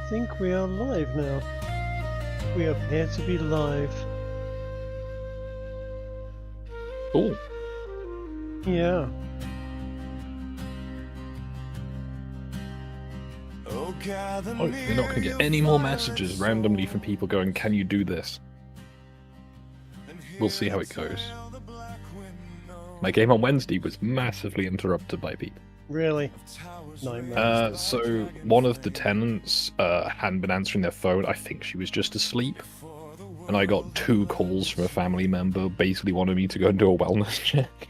think we are live now. We appear to be live. Cool. Yeah. Oh, you're not going to get any more messages randomly from people going, "Can you do this?" We'll see how it goes. My game on Wednesday was massively interrupted by people. Really? Nightmare. So one of the tenants hadn't been answering their phone. I think she was just asleep. And I got 2 calls from a family member basically wanting me to go and do a wellness check.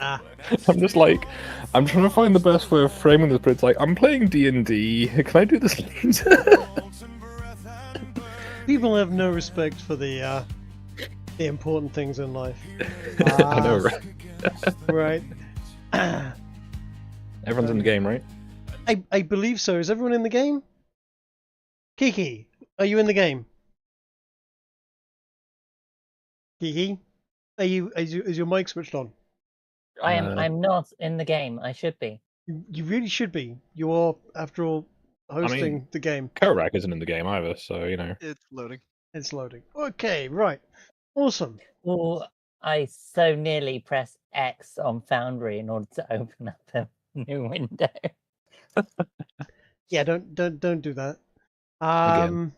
Ah. I'm just like, I'm trying to find the best way of framing this, but it's like, I'm playing D&D. Can I do this later? People have no respect for the important things in life. I know, right? Right. Everyone's in the game, right? I believe so. Is everyone in the game? Kiki, are you in the game? Kiki, is your mic switched on? I'm not in the game. I should be. You really should be. You are, after all, hosting the game. Coatrack isn't in the game either, so, you know. It's loading. It's loading. Okay, right. Awesome. Well, I so nearly pressed X on Foundry in order to open up a new window. Yeah, don't do that. Again.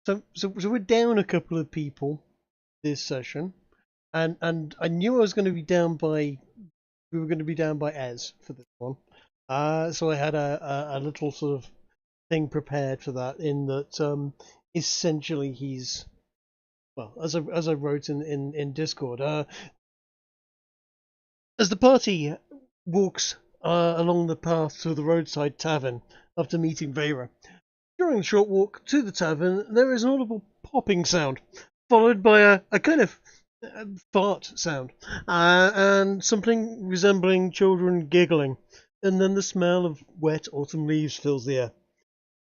So we're down a couple of people this session, and I knew I was going to be down by. We were going to be down by Ez for this one. So I had a little sort of thing prepared for that. In that, essentially he's, well, as I wrote in Discord, as the party walks along the path to the roadside tavern after meeting Vera. During the short walk to the tavern, there is an audible popping sound, followed by a kind of fart sound, and something resembling children giggling, and then the smell of wet autumn leaves fills the air.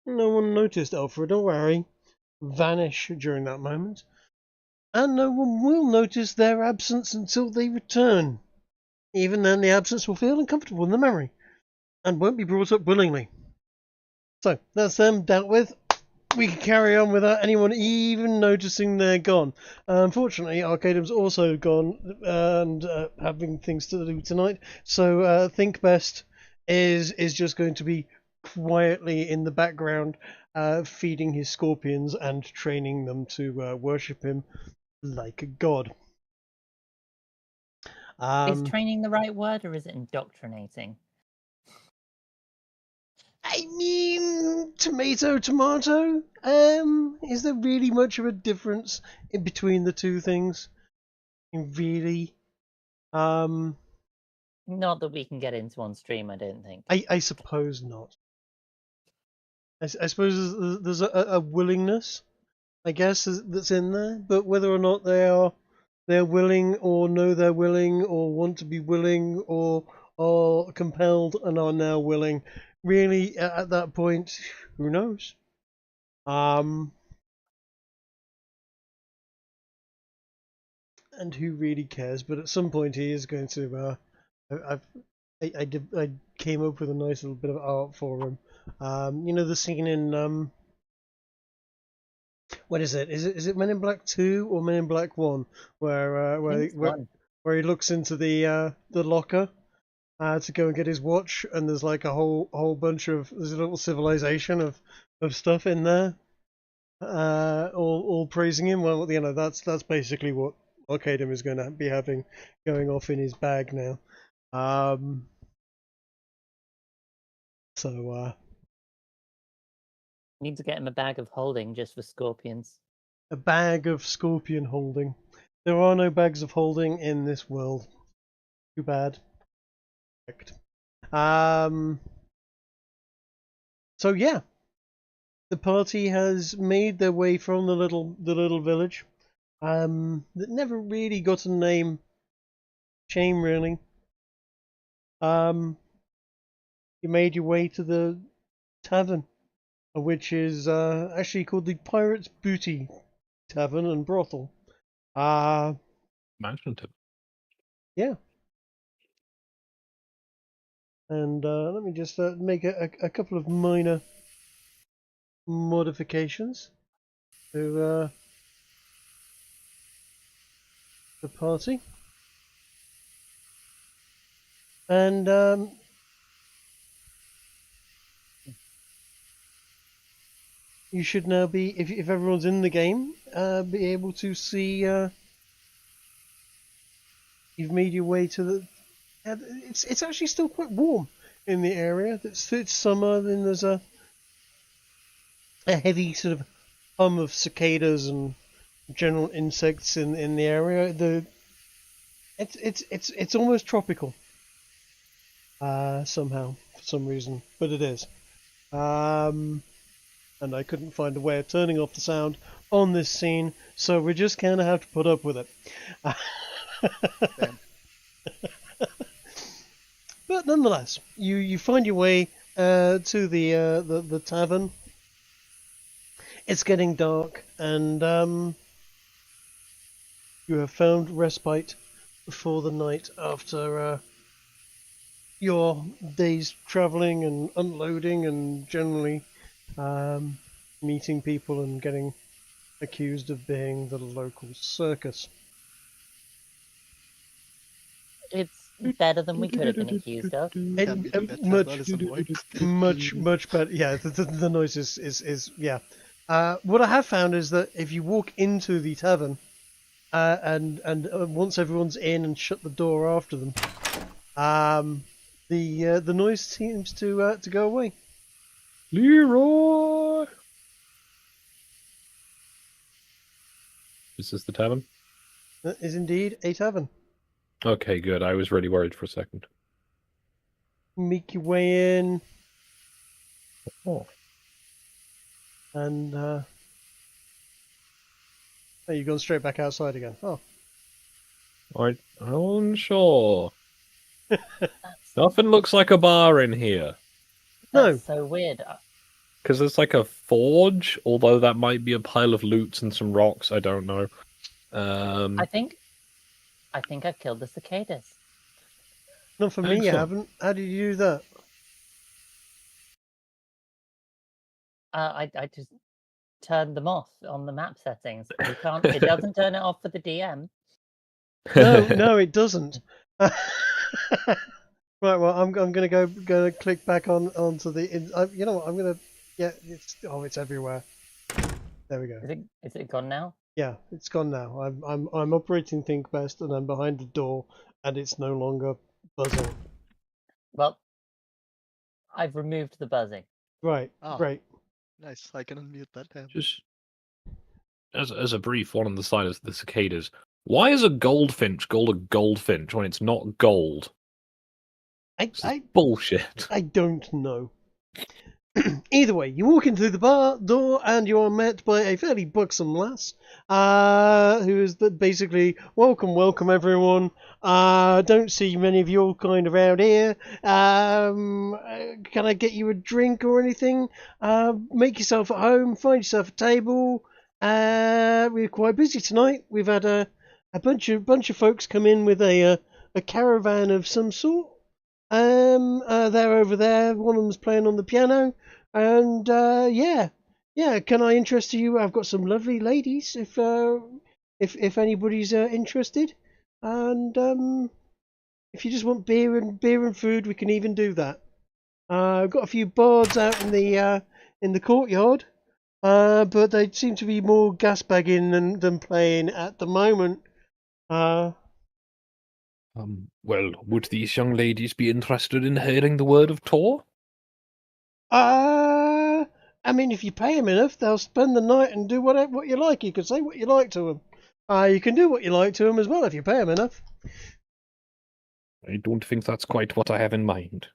No one noticed Alfred or Harry vanish during that moment, and no one will notice their absence until they return. Even then, the absence will feel uncomfortable in the memory, and won't be brought up willingly. So, that's them dealt with. We can carry on without anyone even noticing they're gone. Unfortunately, Arcadum's also gone and having things to do tonight. So, Think Best is just going to be quietly in the background, feeding his scorpions and training them to worship him like a god. Is training the right word, or is it indoctrinating? I mean, tomato. Is there really much of a difference in between the two things? Really? Not that we can get into on stream, I don't think. I suppose not. I suppose there's a willingness, I guess, that's in there, but whether or not they're willing, or know they're willing, or want to be willing, or are compelled and are now willing, really, at that point, who knows? And who really cares? But at some point, he is going to. I came up with a nice little bit of art for him. You know the scene in what is it? Is it Men in Black 2 or Men in Black 1, where he looks into the locker to go and get his watch, and there's like a whole bunch of, there's a little civilization of stuff in there, all praising him. Well, you know, that's basically what Arcadum is going to be having going off in his bag now. Need to get him a bag of holding just for scorpions. A bag of scorpion holding. There are no bags of holding in this world. Too bad. So yeah, the party has made their way from the little village, that never really got a name. Shame, really. You made your way to the tavern, which is actually called the Pirate's Booty Tavern and Brothel. Imaginative. Yeah. And let me just make a couple of minor modifications to the party. And you should now be, if everyone's in the game, be able to see. You've made your way to the. It's actually still quite warm in the area. It's summer. Then there's a heavy sort of hum of cicadas and general insects in the area. It's almost tropical. Somehow, for some reason, but it is. And I couldn't find a way of turning off the sound on this scene, so we just kind of have to put up with it. But nonetheless, you find your way to the tavern. It's getting dark, and you have found respite for the night after your days travelling and unloading and generally meeting people and getting accused of being the local circus. It's better than we could have been accused of. Much better. Yeah, the noise is yeah. What I have found is that if you walk into the tavern and once everyone's in and shut the door after them, the noise seems to go away. Leroy! Is this the tavern? That is indeed a tavern. Okay, good. I was really worried for a second. Make your way in. Oh. And oh, you've gone straight back outside again. Oh. I'm unsure. Nothing looks like a bar in here. No. That's so weird. Because there's like a forge, although that might be a pile of loots and some rocks. I don't know. I think I've killed the cicadas. Not for me, you Excellent. haven't. How did you do that? I just turned them off on the map settings. You can't. It doesn't turn it off for the DM. No, it doesn't. Right, well, I'm gonna click back onto the. You know what? I'm gonna. Yeah, it's everywhere. There we go. Is it gone now? Yeah, it's gone now. I'm operating Think Best, and I'm behind the door, and it's no longer buzzing. Well, I've removed the buzzing. Right, Oh. great. Nice. I can unmute that tab. Just as a brief one on the side of the cicadas. Why is a goldfinch called a goldfinch when it's not gold? I Bullshit. I don't know. Either way, you walk in through the bar door and you are met by a fairly buxom lass, who is basically, welcome everyone. Don't see many of you kind around here. Can I get you a drink or anything? Make yourself at home, find yourself a table. We're quite busy tonight. We've had a bunch of folks come in with a caravan of some sort. They're over there. One of them's playing on the piano, and yeah. Can I interest you? I've got some lovely ladies. If anybody's interested, and if you just want beer and food, we can even do that. I've got a few bards out in the courtyard, but they seem to be more gasbagging than playing at the moment. Well, would these young ladies be interested in hearing the word of Tor? I mean, if you pay them enough, they'll spend the night and do what you like. You can say what you like to them. You can do what you like to them as well if you pay them enough. I don't think that's quite what I have in mind.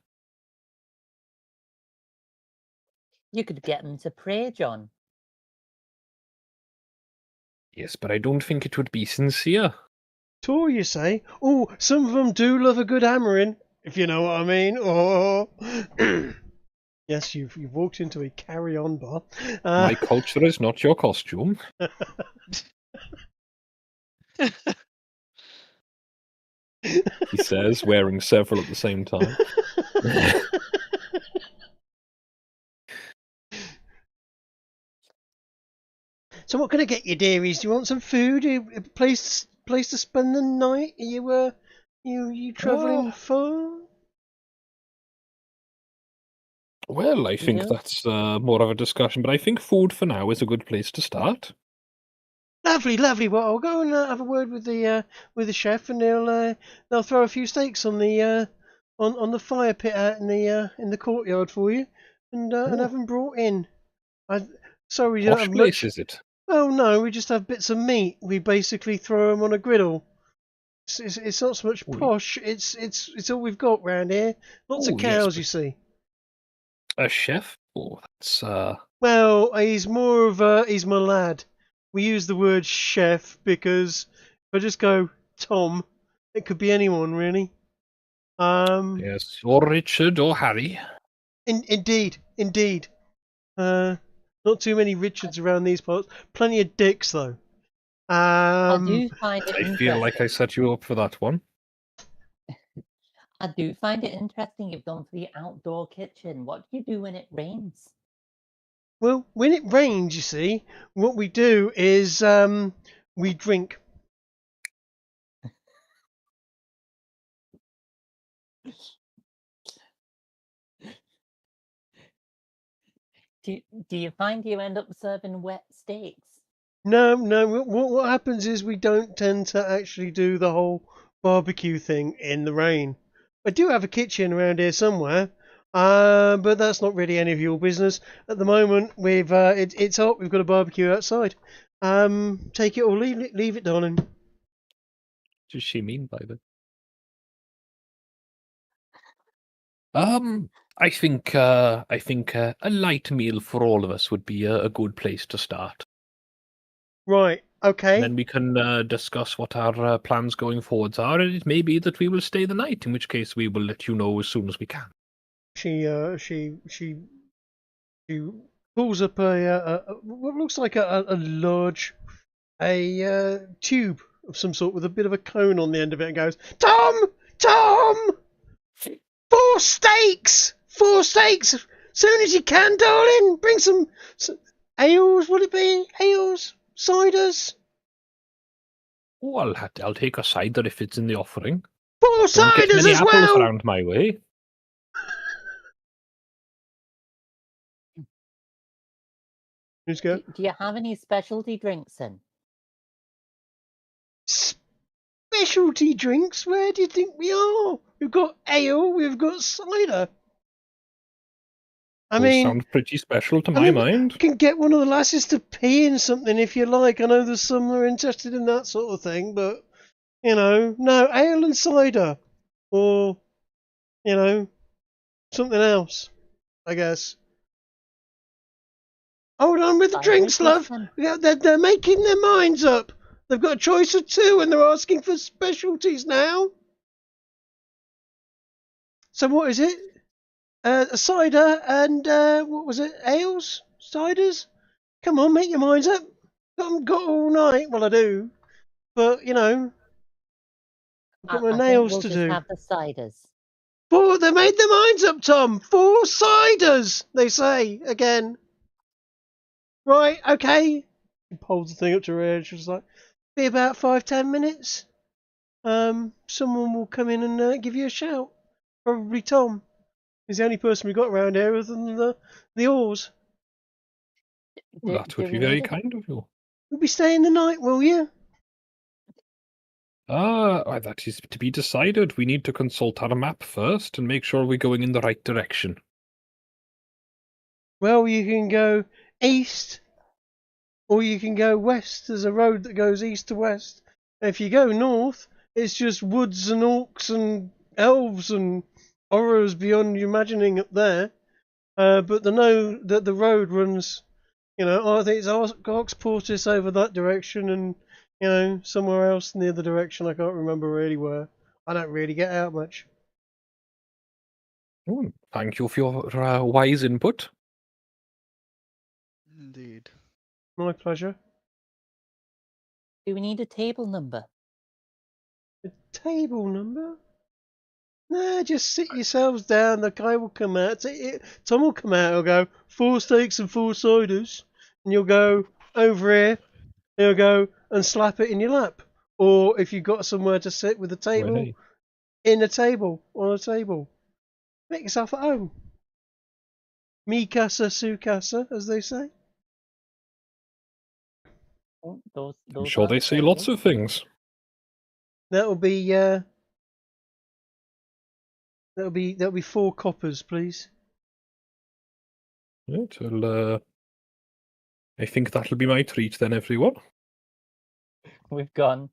You could get them to pray, John. Yes, but I don't think it would be sincere. Tor, you say? Oh, some of them do love a good hammering, if you know what I mean. Oh. Yes, you've walked into a carry-on bar. My culture is not your costume. He says, wearing several at the same time. So what can I get you, dearies? Do you want some food? A place to spend the night? Are you travelling far? Well, I think Yeah. that's more of a discussion, but I think food for now is a good place to start. Lovely, lovely. Well, I'll go and have a word with the chef, and they'll throw a few steaks on the on the fire pit out in the courtyard for you, and have them brought in. Sorry, you don't Posh have place, much. is it? Oh no, we just have bits of meat. We basically throw them on a griddle. It's not so much Oi. posh. It's all we've got round here. Lots of Oh, yes, cows, but- you see. A chef? Oh, that's Well, he's more of a he's my lad. We use the word chef because if I just go Tom, it could be anyone really. yes, or Richard or Harry. Indeed. Not too many Richards around these parts. Plenty of Dicks though. I do find it I interesting. feel like I set you up for that one. I do find it interesting you've gone for the outdoor kitchen. What do you do when it rains? Well, when it rains, you see, what we do is we drink. Do you find you end up serving wet steaks? No. What happens is we don't tend to actually do the whole barbecue thing in the rain. I do have a kitchen around here somewhere, but that's not really any of your business. At the moment, it's hot. We've got a barbecue outside. Take it or leave it, darling. What does she mean by that? I think a light meal for all of us would be a good place to start. Right. Okay. And then we can discuss what our plans going forwards are, and it may be that we will stay the night, in which case we will let you know as soon as we can. She pulls up a what looks like a large tube of some sort with a bit of a cone on the end of it and goes, Tom, 4 steaks, soon as you can, darling. Bring some ales. Will it be ales, ciders? Oh, I'll take a cider if it's in the offering. 4 Don't get ciders many as apples well. around my way. Let's go. Do you have any specialty drinks in? Specialty drinks? Where do you think we are? We've got ale, we've got cider. I Those mean, sound pretty special to I my mean, mind. you can get one of the lasses to pee in something if you like. I know there's some that are interested in that sort of thing, but, no, ale and cider. Or, something else, I guess. Hold on with the Cider drinks, love. kitchen. Yeah, they're making their minds up. They've got a choice of 2 and they're asking for specialties now. So what is it? A cider and, what was it? Ales? Ciders? Come on, make your minds up. Got all night. Well, I do. But, I've got my I nails think we'll to just do. have the ciders. 4, they made their minds up, Tom. 4 ciders, they say, again. Right, okay. She holds the thing up to her ear and she's like, be about 5-10 minutes. Someone will come in and give you a shout. Probably Tom. He's the only person we've got around here other than the oars. Well, that would be very kind of you. You'll be staying the night, will you? That is to be decided. We need to consult our map first and make sure we're going in the right direction. Well, you can go east or you can go west. There's a road that goes east to west. And if you go north, it's just woods and orcs and elves and horrors beyond your imagining up there. But the road runs, I think it's Oxportis over that direction and, somewhere else in the other direction. I can't remember really where. I don't really get out much. Thank you for your wise input. Indeed. My pleasure. Do we need a table number? A table number? Nah, just sit yourselves down. The guy will come out. Tom will come out. He'll go 4 steaks and 4 ciders, and you'll go over here, he'll go and slap it in your lap. Or if you've got somewhere to sit with a table, Well, hey. in a table, on a table. Make yourself at home. Mi casa, su casa, as they say. Oh, those I'm sure are they the say lots tables. of things. That'll be 4 coppers, please. Right, well, I think that'll be my treat then, everyone. We've gone.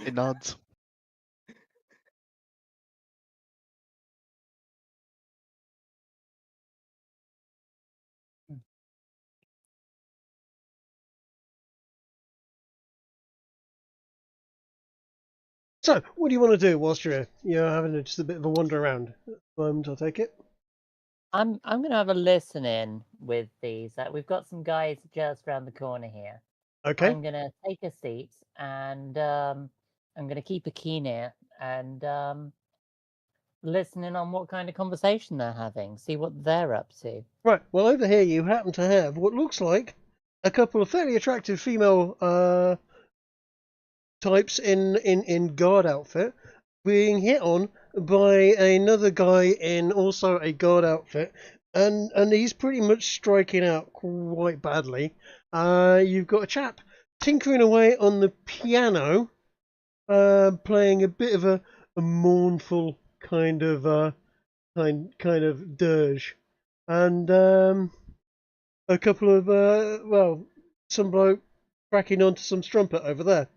It nods. So, what do you want to do whilst you're here? You're having just a bit of a wander around at the moment, I'll take it. I'm gonna have a listen in with these. We've got some guys just around the corner here. Okay. I'm gonna take a seat and I'm gonna keep a keen ear and listen in on what kind of conversation they're having, see what they're up to. Right, well, over here you happen to have what looks like a couple of fairly attractive female types in guard outfit being hit on by another guy in also a guard outfit, and he's pretty much striking out quite badly. You've got a chap tinkering away on the piano, playing a bit of a mournful kind of dirge, and a couple of some bloke cracking onto some strumpet over there.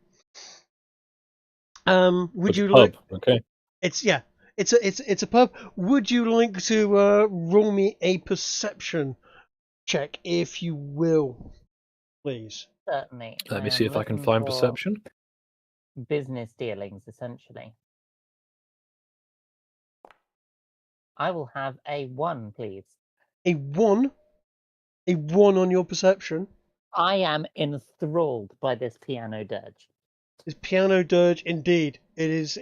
Would It's you a like? pub, okay. It's a pub. Would you like to roll me a perception check, if you will, please? Certainly. Let me am see if I can looking find for perception. business dealings, essentially. I will have a 1, please. A 1 on your perception. I am enthralled by this piano dirge. This piano dirge, indeed, it is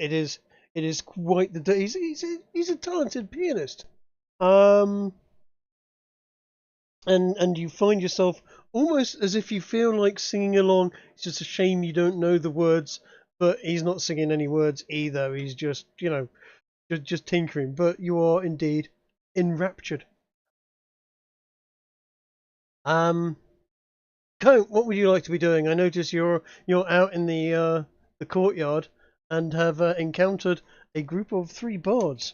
quite the. He's a talented pianist. And you find yourself almost as if you feel like singing along. It's just a shame you don't know the words, but he's not singing any words either. He's just, just tinkering. But you are indeed enraptured. Coat, what would you like to be doing? I notice you're out in the courtyard and have encountered a group of 3 bards.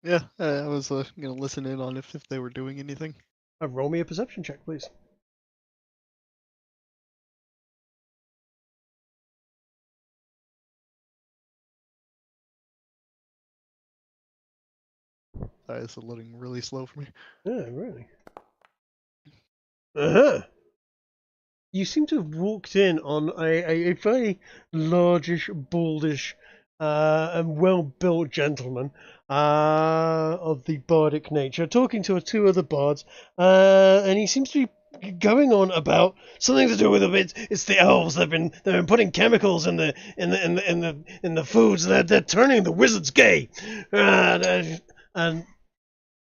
Yeah, I was gonna listen in on if they were doing anything. Roll me a perception check, please. Sorry, this is loading really slow for me. Yeah, really. Uh-huh. You seem to have walked in on a very largish, baldish, and well-built gentleman of the bardic nature, talking to 2 other bards, and he seems to be going on about something to do with it's the elves. They've been putting chemicals in the foods. They're turning the wizards gay, and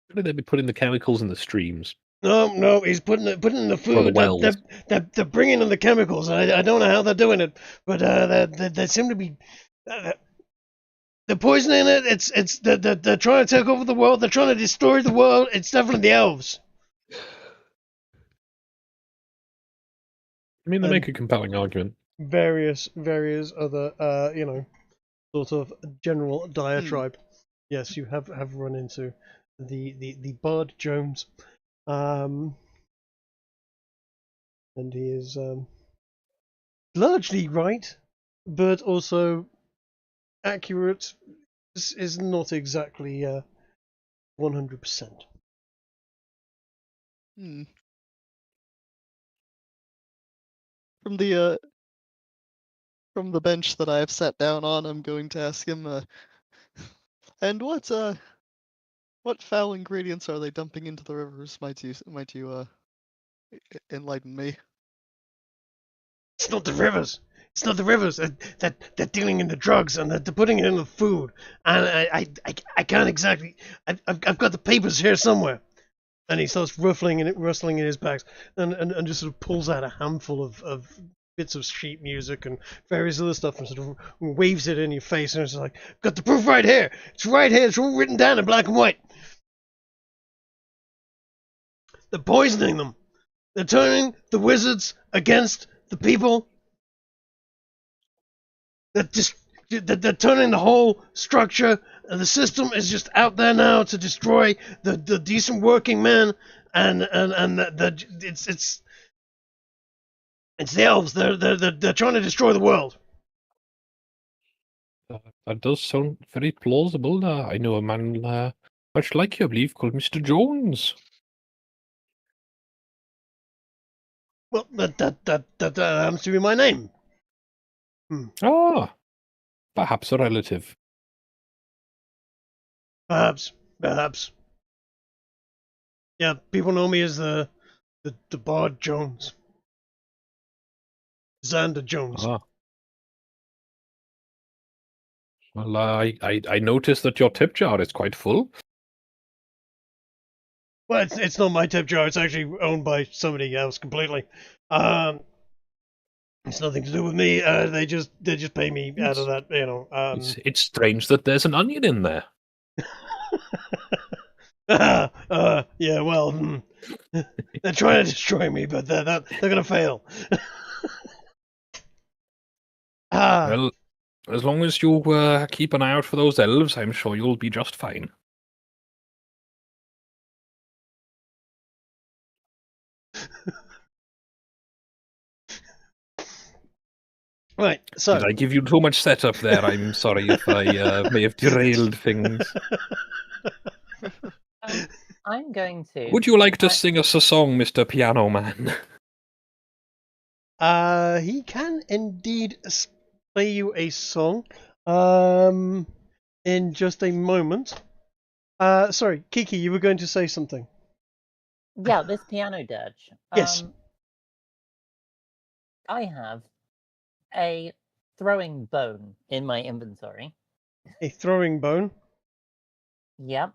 Why did they be putting the chemicals in the streams? No, he's putting it in the food. Or the wells. They're bringing in the chemicals. I don't know how they're doing it, but they seem to be they're poisoning it. They're trying to take over the world. They're trying to destroy the world. It's definitely the elves. I mean, they make a compelling argument. Various other sort of general diatribe. Yes, you have run into the Bard Jones. And he is largely right, but also accurate is not exactly 100%. From the bench that I have sat down on, I'm going to ask him, and what foul ingredients are they dumping into the rivers? Might you enlighten me? It's not the rivers. It's not the rivers. They're dealing in the drugs and they're putting it in the food. And I can't exactly. I've got the papers here somewhere. And he starts rustling in his bags, and just sort of pulls out a handful of bits of sheet music and various other stuff, and sort of waves it in your face, and it's like, got the proof right here. It's right here. It's all written down in black and white. They're poisoning them. They're turning the wizards against the people. They're turning the whole structure, and the system is just out there now to destroy the decent working men, and it's the elves. They're trying to destroy the world. That does sound very plausible. I know a man much like you, I believe, called Mr. Jones. Well, that happens to be my name. Ah, perhaps a relative. Perhaps. Yeah, people know me as the Bard Jones. Xander Jones. Ah. Well, I noticed that your tip jar is quite full. Well, it's not my tip jar. It's actually owned by somebody else completely. It's nothing to do with me. They just pay me out of that. You know. It's strange that there's an onion in there. Yeah. Well, they're trying to destroy me, but they're gonna fail. Well, as long as you keep an eye out for those elves, I'm sure you'll be just fine. Right, so... Did I give you too much setup there? I'm sorry if I may have derailed things. I'm going to... Would you like to sing us a song, Mr. Piano Man? He can indeed play you a song. In just a moment. Sorry, Kiki, you were going to say something. Yeah, this piano dirge. Yes. I have a throwing bone in my inventory. A throwing bone? Yep.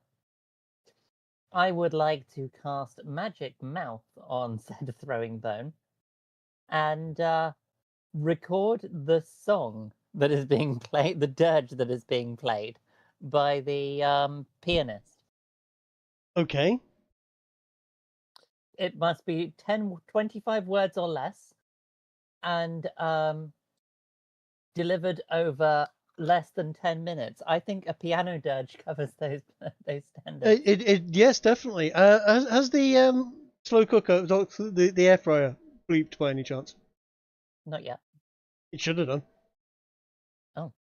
I would like to cast Magic Mouth on said throwing bone and record the song that is being played, the dirge that is being played by the pianist. Okay. It must be 25 words or less, and delivered over less than 10 minutes. I think a piano dirge covers those standards. Yes, definitely. Has the slow cooker, the air fryer, bleeped by any chance? Not yet. It should have done. Oh.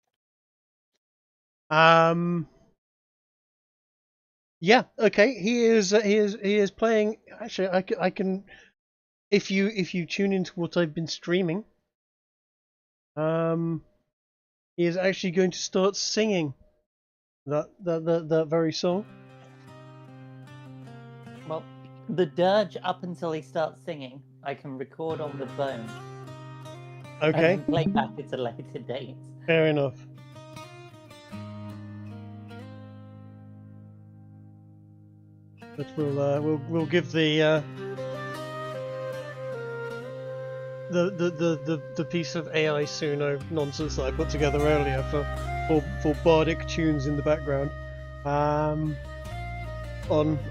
Yeah. Okay. He is playing. Actually, I can. If you tune into what I've been streaming, he is actually going to start singing that very song. Well, the dirge up until he starts singing, I can record on the bone. Okay. And play back at a later date. Fair enough. But we'll give the piece of AI Suno nonsense that I put together earlier for bardic tunes in the background. On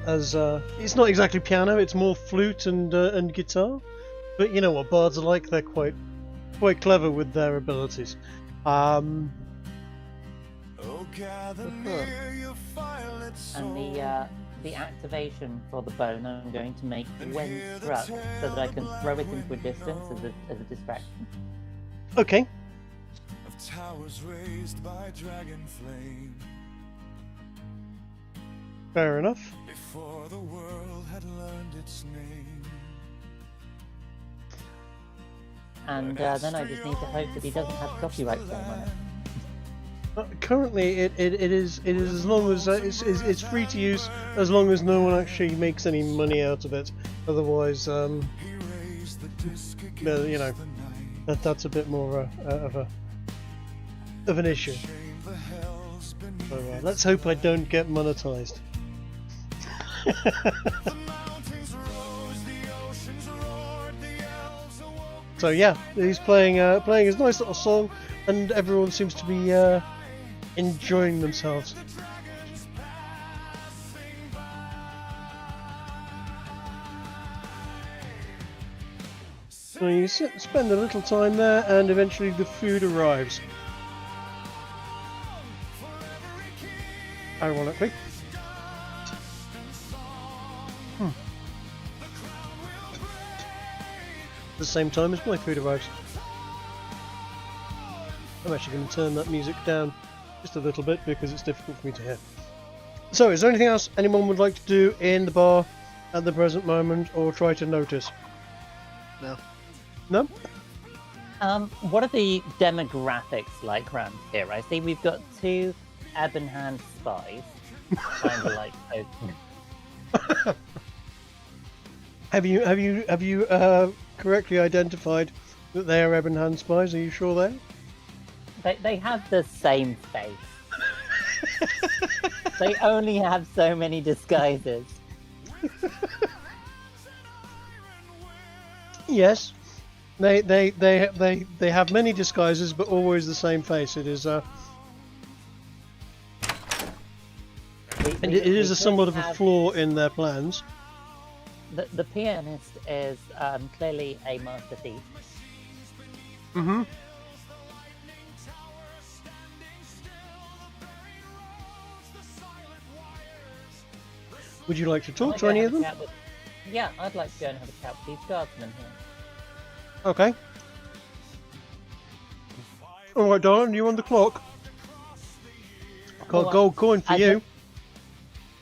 as it's not exactly piano, it's more flute and guitar. But you know what bards are like, they're quite clever with their abilities. And the activation for the bone I'm going to make when struck, so that I can throw it into a distance as a distraction. Okay. Of towers raised by dragon flame. Fair enough. Before the world had learned its name. And then I just need to hope that he doesn't have copyright claim on it. Currently, it is as long as it's free to use, as long as no one actually makes any money out of it. Otherwise, you know, that's a bit more of an issue. So let's hope I don't get monetized. So yeah, he's playing his nice little song, and everyone seems to be enjoying themselves. So you spend a little time there, and eventually the food arrives. Ironically. At the same time as my food arrives. I'm actually going to turn that music down just a little bit because it's difficult for me to hear. So, is there anything else anyone would like to do in the bar at the present moment, or try to notice? No. No? What are the demographics like around here? I see we've got 2 Ebon Hand spies. Kind of like poking. Have you correctly identified that they are Ebon Hand spies? Are you sure there? They have the same face. They only have so many disguises. Yes, they have many disguises, but always the same face. It is and it is a somewhat of a flaw in their plans. The pianist is clearly a master thief. Mm-hmm. Would you like to talk to any of them? Yeah, I'd like to go and have a chat with these guardsmen here. Okay. Alright, darling, you on the clock? Got a gold coin for you.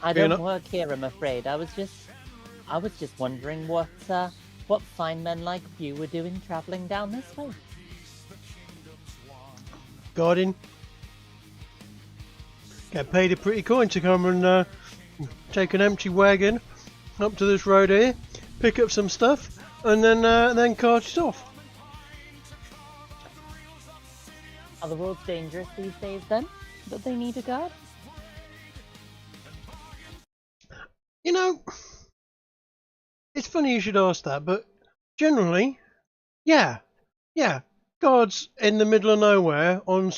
I don't work here, I'm afraid. I was just wondering what fine men like you were doing travelling down this way. Guardian. Get paid a pretty coin to come and take an empty wagon up to this road here, pick up some stuff, and then cart it off. Are the roads dangerous these days then, that they need a guard? You know, it's funny you should ask that, but generally, yeah, guards in the middle of nowhere on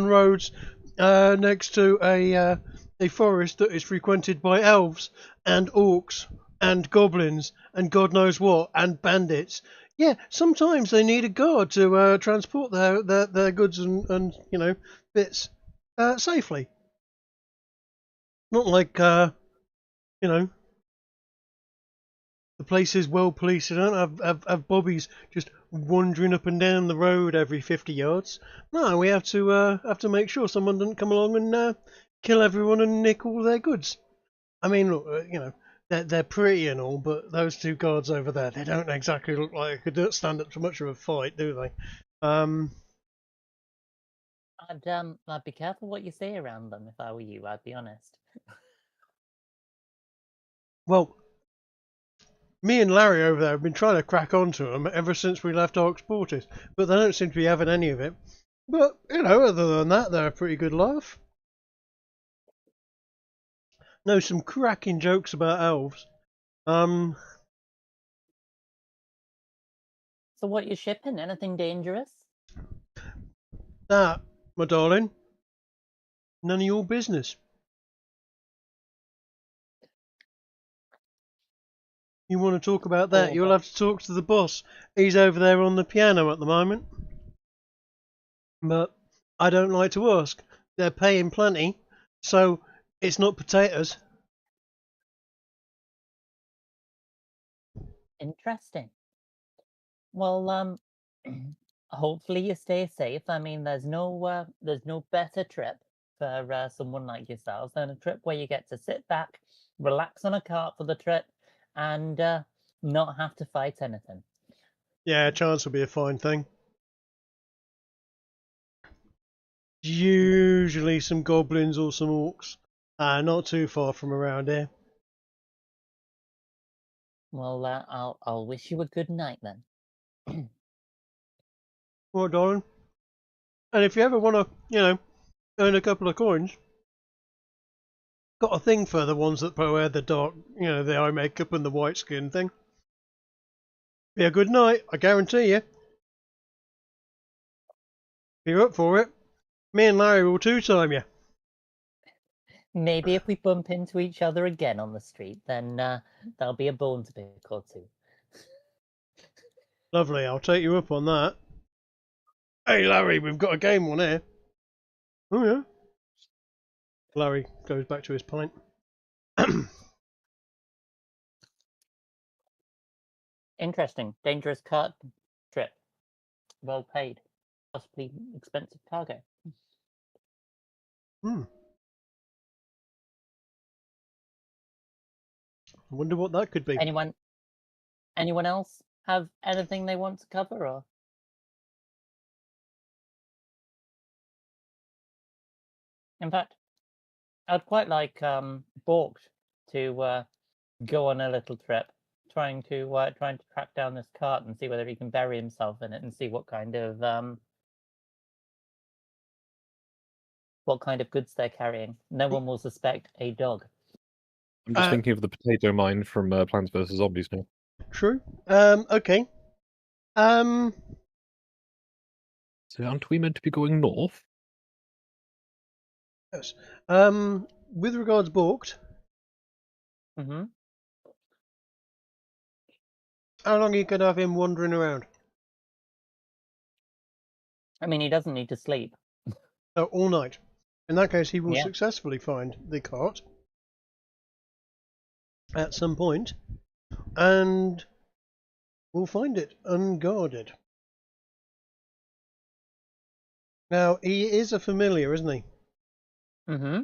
roads next to a forest that is frequented by elves and orcs and goblins and God knows what and bandits. Yeah, sometimes they need a guard to transport their goods and bits safely. Not like the place is well policed. You don't have bobbies just wandering up and down the road every 50 yards. No, we have to make sure someone doesn't come along and kill everyone and nick all their goods. I mean, look, they're pretty and all, but those 2 guards over there, they don't exactly look like they could stand up to much of a fight, do they? I'd be careful what you say around them if I were you, I'd be honest. Well, me and Larry over there have been trying to crack onto them ever since we left Arx Portis, but they don't seem to be having any of it. But, other than that, they're a pretty good laugh. Know some cracking jokes about elves. So what you shipping? Anything dangerous? That, my darling, none of your business. You want to talk about that? You'll have to talk to the boss. He's over there on the piano at the moment. But I don't like to ask. They're paying plenty, so it's not potatoes. Interesting. Well, hopefully you stay safe. I mean, there's no better trip for someone like yourselves than a trip where you get to sit back, relax on a cart for the trip, and not have to fight anything. Yeah, chance will be a fine thing. Usually some goblins or some orcs. Not too far from around here. Well, I'll wish you a good night then. All right, darling. And if you ever want to, earn a couple of coins, got a thing for the ones that wear the dark, the eye makeup and the white skin thing. Be a good night, I guarantee you. If you're up for it, me and Larry will two-time you. Maybe if we bump into each other again on the street, then there'll be a bone to pick or two. Lovely, I'll take you up on that. Hey Larry, we've got a game on here. Oh yeah. Larry goes back to his pint. Interesting. Dangerous cart trip. Well paid. Possibly expensive cargo. I wonder what that could be. Anyone else have anything they want to cover, or? In fact, I'd quite like Borked to go on a little trip, trying to track down this cart and see whether he can bury himself in it and see what kind of goods they're carrying. No one will suspect a dog. I'm just thinking of the potato mine from Plants vs Zombies now. True. Okay. So aren't we meant to be going north? Yes. With regards balked, Mm-hmm. how long are you going to have him wandering around? I mean, he doesn't need to sleep. Oh, all night. In that case, he will Yeah. successfully find the cart at some point, and we'll find it unguarded. Now, he is a familiar, isn't he? Mm-hmm.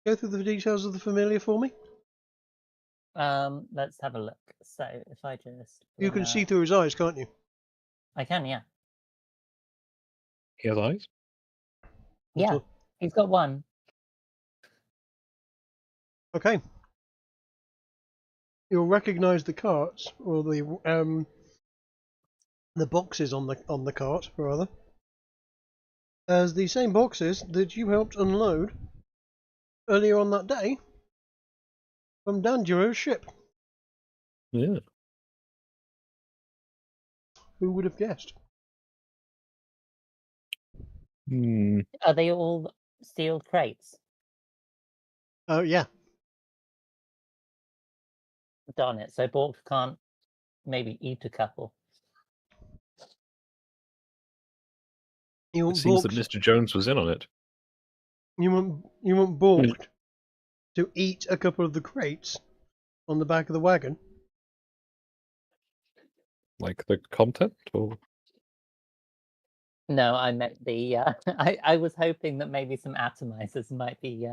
Go through the details of the familiar for me. Let's have a look. So if I just You can see through his eyes, can't you? I can, yeah. He has eyes? Yeah, he's got one. Okay. You'll recognise the carts, or the boxes on the cart, rather, as the same boxes that you helped unload earlier on that day from Danjuro's ship. Yeah. Who would have guessed? Hmm. Are they all sealed crates? Oh, yeah. Darn it. So Bork can't maybe eat a couple. You It want seems that Borked, Mr. Jones was in on it. you want Borked to eat a couple of the crates on the back of the wagon? Like the content? Or... No, I meant the. I was hoping that maybe some atomizers might be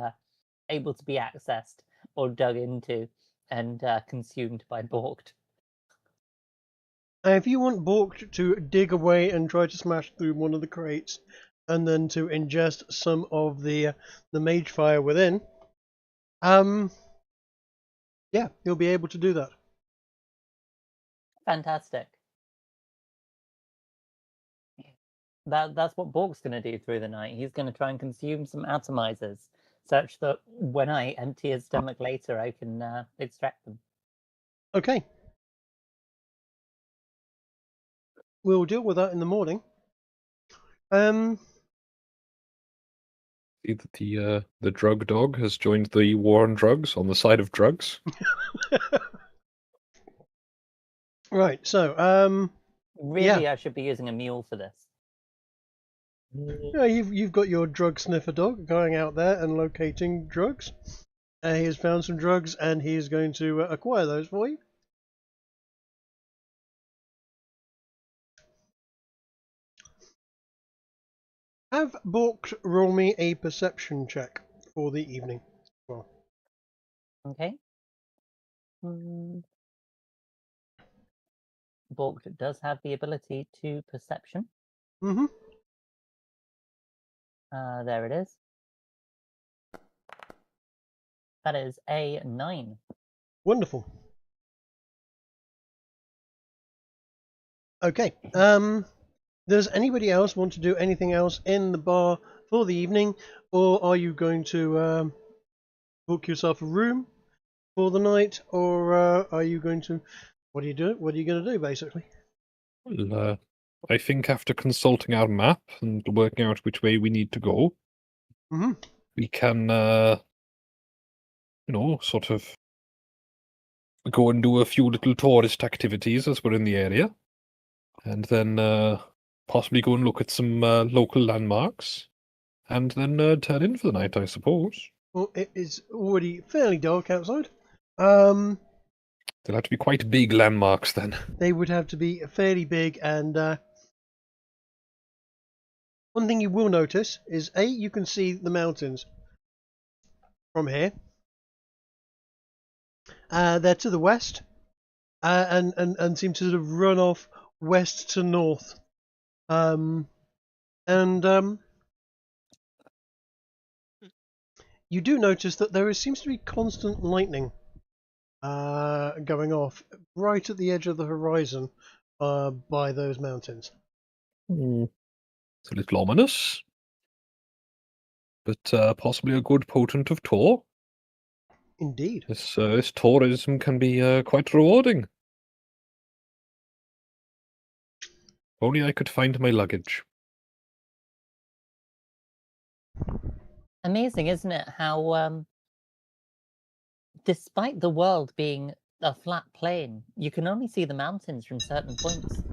able to be accessed or dug into and consumed by Borked. If you want Borked to dig away and try to smash through one of the crates, and then to ingest some of the mage fire within, yeah, he'll be able to do that. Fantastic. That's what Bork's going to do through the night. He's going to try and consume some atomizers, such that when I empty his stomach later, I can extract them. Okay. We'll deal with that in the morning. See that the drug dog has joined the war on drugs on the side of drugs. Right, so Really, yeah. I should be using a mule for this. Yeah, you've got your drug sniffer dog going out there and locating drugs. He has found some drugs and he is going to acquire those for you. Have Bork roll me a perception check for the evening. Well, Okay. Bork does have the ability to perception. mm-hmm. There it is. That is a 9. Wonderful. Okay. Does anybody else want to do anything else in the bar for the evening, or are you going to book yourself a room for the night, or are you going to? What are you doing? What are you going to do, basically? Well, I think after consulting our map and working out which way we need to go, Mm-hmm. we can, sort of go and do a few little tourist activities as we're in the area, and then possibly go and look at some local landmarks, and then turn in for the night, I suppose. Well, it is already fairly dark outside. They'll have to be quite big landmarks then. They would have to be fairly big, and one thing you will notice is you can see the mountains from here. They're to the west, and seem to sort of run off west to north. You do notice that there seems to be constant lightning going off right at the edge of the horizon by those mountains. It's a little ominous, but possibly a good potent of tour. Indeed. This tourism can be quite rewarding. Only I could find my luggage. Amazing, isn't it? How, despite the world being a flat plain, you can only see the mountains from certain points.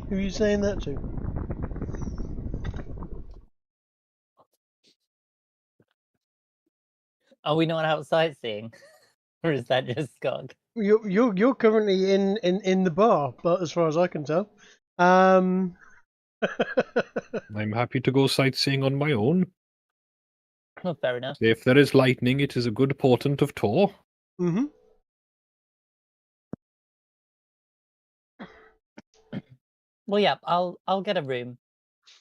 Who are you saying that to? Are we not out sightseeing? Or is that just Skog? You're currently in the bar, but as far as I can tell. I'm happy to go sightseeing on my own. Oh, fair enough. If there is lightning, it is a good portent of tour. Mm-hmm. Well, yeah, I'll get a room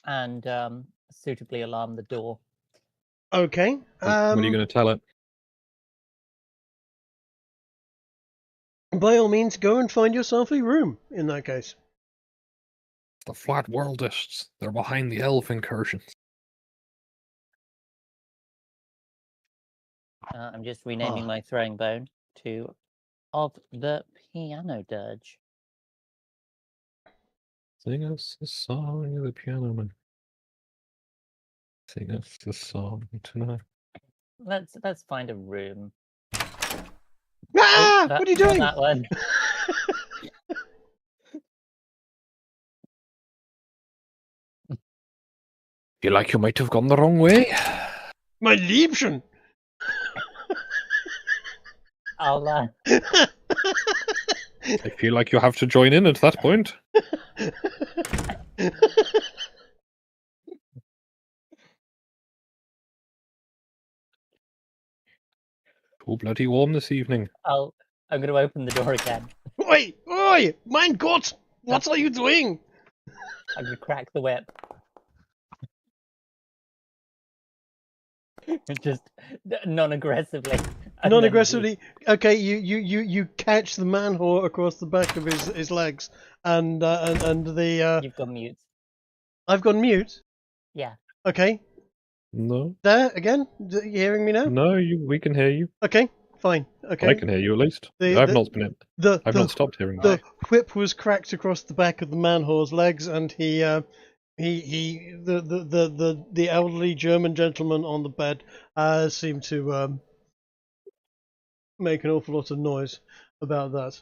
and suitably alarm the door. Okay. What are you going to tell it? By all means, go and find yourself a room, in that case. The Flat Worldists. They're behind the elf incursions. I'm just renaming my throwing bone to Of the Piano Dirge. Sing us the song of the piano man. Sing us the song tonight. Let's find a room. Ah! What are you doing? That one. Feel like you might have gone the wrong way. My Liebchen! I'll I feel like you have to join in at that point. Too bloody warm this evening. I'm going to open the door again. Oi! Oi! Mein Gott! What are you doing? I'm going to crack the whip. Just non-aggressively. Non-aggressively. Okay, you catch the man whore across the back of his legs, and the. You've gone mute. I've gone mute. Yeah. Okay. No. There again. You hearing me now? No, we can hear you. Okay. Fine. Okay. I can hear you at least. I've not stopped hearing you. The whip was cracked across the back of the man whore's legs, and the elderly German gentleman on the bed seemed to make an awful lot of noise about that.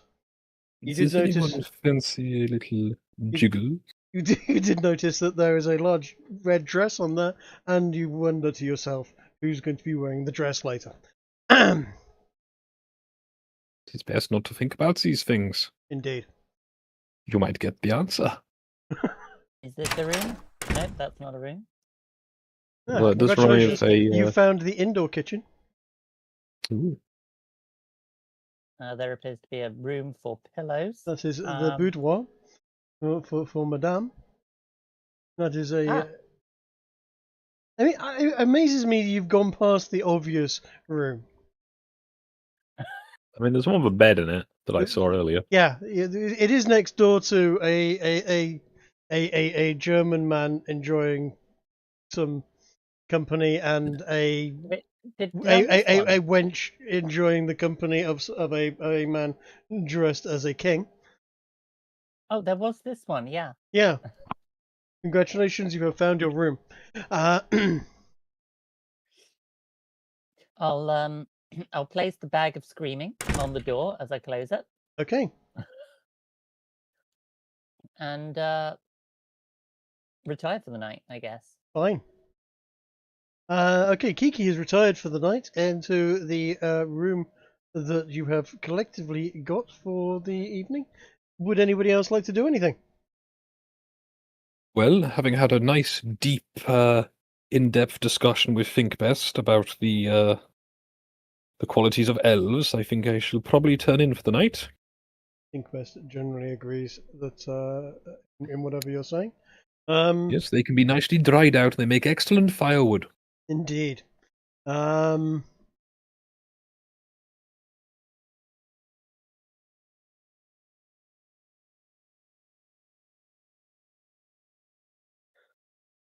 You did notice fancy little jiggle. you did notice that there is a large red dress on there, and you wonder to yourself who's going to be wearing the dress later. It's best not to think about these things. Indeed. You might get the answer. Is this a room? Nope, that's not a room. Well, it does remind me of a. You found the indoor kitchen. Ooh. There appears to be a room for pillows. That is the boudoir for Madame. That is a. I mean, it amazes me you've gone past the obvious room. I mean, there's one with a bed in it that I saw earlier. Yeah, it is next door to a German man enjoying some company and a wench enjoying the company of a man dressed as a king. Oh, there was this one, yeah. Yeah. Congratulations, you have found your room. I'll I'll place the bag of screaming on the door as I close it, Okay, and retire for the night, I guess. fine. Okay, Kiki has retired for the night into the room that you have collectively got for the evening. Would anybody else like to do anything? Well, having had a nice, deep, in-depth discussion with Thinkbest about the qualities of elves, I think I shall probably turn in for the night. Thinkbest generally agrees that in whatever you're saying. Yes, they can be nicely dried out and they make excellent firewood. Indeed.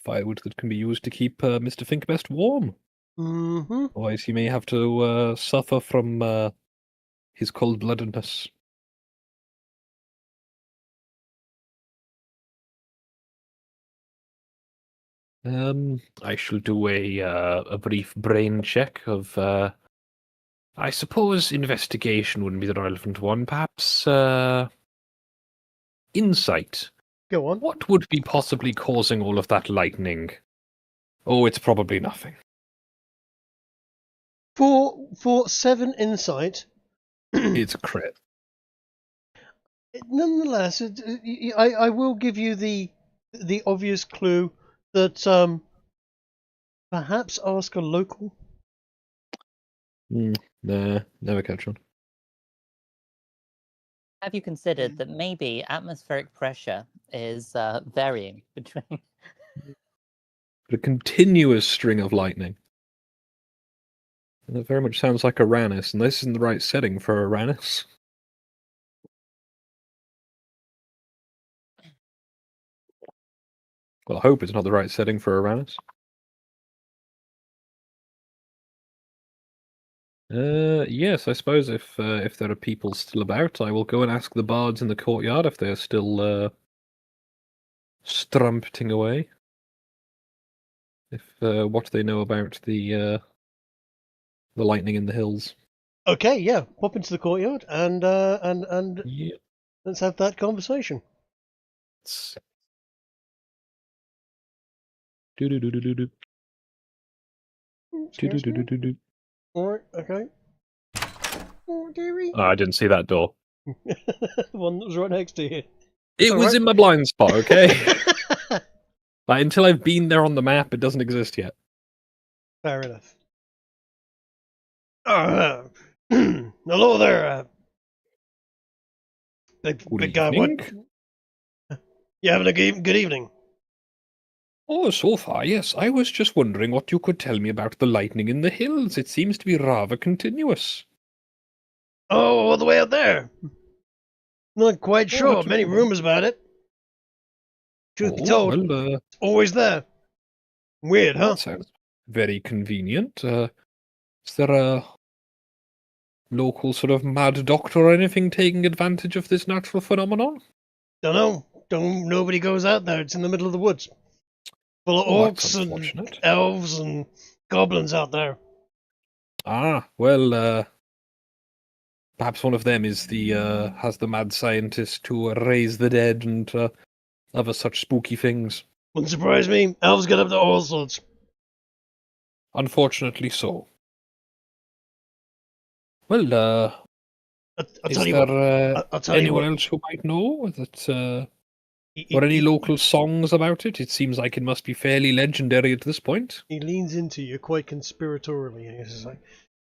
Firewood that can be used to keep Mr. Thinkbest warm. Mm-hmm. Otherwise, he may have to suffer from his cold-bloodedness. I shall do a brief brain check of. I suppose investigation wouldn't be the relevant one. Perhaps insight. Go on. What would be possibly causing all of that lightning? Oh, it's probably nothing. For 7 insight, It's a crit. nonetheless, I will give you the obvious clue that perhaps ask a local. Nah, never catch on. Have you considered that maybe atmospheric pressure is varying between? A continuous string of lightning. And that very much sounds like Uranus, and this isn't the right setting for Uranus. Well, I hope it's not the right setting for Uranus. Yes, I suppose if there are people still about, I will go and ask the bards in the courtyard if they're still strumpeting away. If what they know about the lightning in the hills. Okay, yeah, pop into the courtyard and Yeah. let's have that conversation. Do-do-do-do-do-do. Do-do-do-do-do-do. Alright, okay. Oh, dearie. Oh, I didn't see that door. The one that was right next to you. It was alright. in my blind spot, okay? Like, until I've been there on the map, it doesn't exist yet. Fair enough. Hello there, big guy. What? evening. You having a good evening? Oh, so far, yes. I was just wondering what you could tell me about the lightning in the hills. It seems to be rather continuous. Oh, all the way out there. Not quite Oh, sure. that's Many right. rumors about it. Truth be told, Well, always there. Weird, huh? that sounds very convenient. Is there a local sort of mad doctor or anything taking advantage of this natural phenomenon? Don't know. Nobody goes out there. It's in the middle of the woods, full of Oh, that's orcs and unfortunate. elves and goblins out there. Ah, well, perhaps one of them is the has the mad scientist who raise the dead and other such spooky things. Wouldn't surprise me. Elves get up to all sorts. Unfortunately, so. Well, I'll is tell you there what. I'll tell you anyone what. else who might know that? He, Or any he- local songs about it? It seems like it must be fairly legendary at this point. he leans into you quite conspiratorially, and he's just like,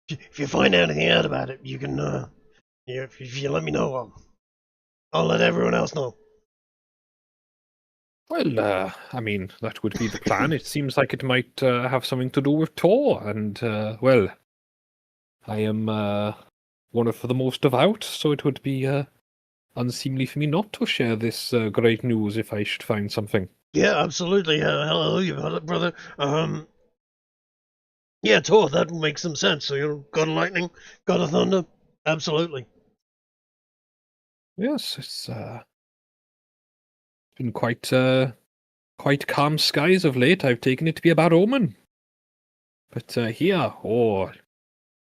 "If you find anything out about it, you can. If you let me know, I'll let everyone else know." Well, I mean, that would be the plan. It seems like it might have something to do with Tor, and, well, I am one of the most devout, so it would be unseemly for me not to share this great news if I should find something. Yeah, absolutely. Hallelujah, brother. Yeah, Tor, that makes some sense. So you're God of Lightning, God of Thunder. Absolutely. Yes, been quite calm skies of late. I've taken it to be a bad omen. But here,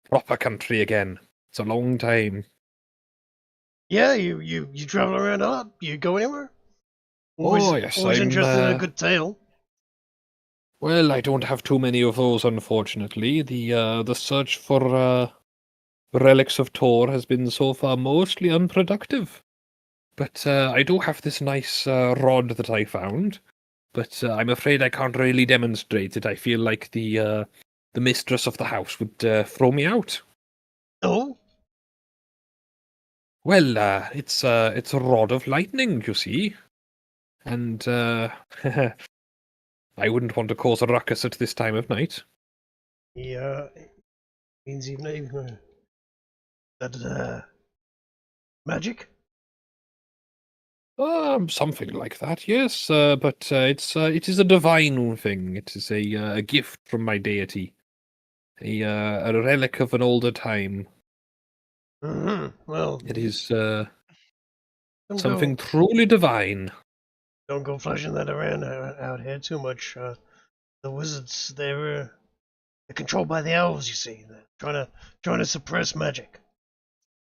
proper country again. It's a long time. Yeah, you travel around a lot. You go anywhere? Always, Yes, always I'm. interested in a good tale. Well, I don't have too many of those, unfortunately. The search for relics of Tor has been so far mostly unproductive. But I do have this nice rod that I found. But I'm afraid I can't really demonstrate it. I feel like the mistress of the house would throw me out. Oh, Well, it's a rod of lightning, you see, and I wouldn't want to cause a ruckus at this time of night. yeah. Means even that magic. Something like that, yes. But it is a divine thing. It is a gift from my deity, a relic of an older time. Well, It is don't something go, truly divine. don't go flashing that around out here too much. The wizards, they're controlled by the elves. You see, they're trying to suppress magic.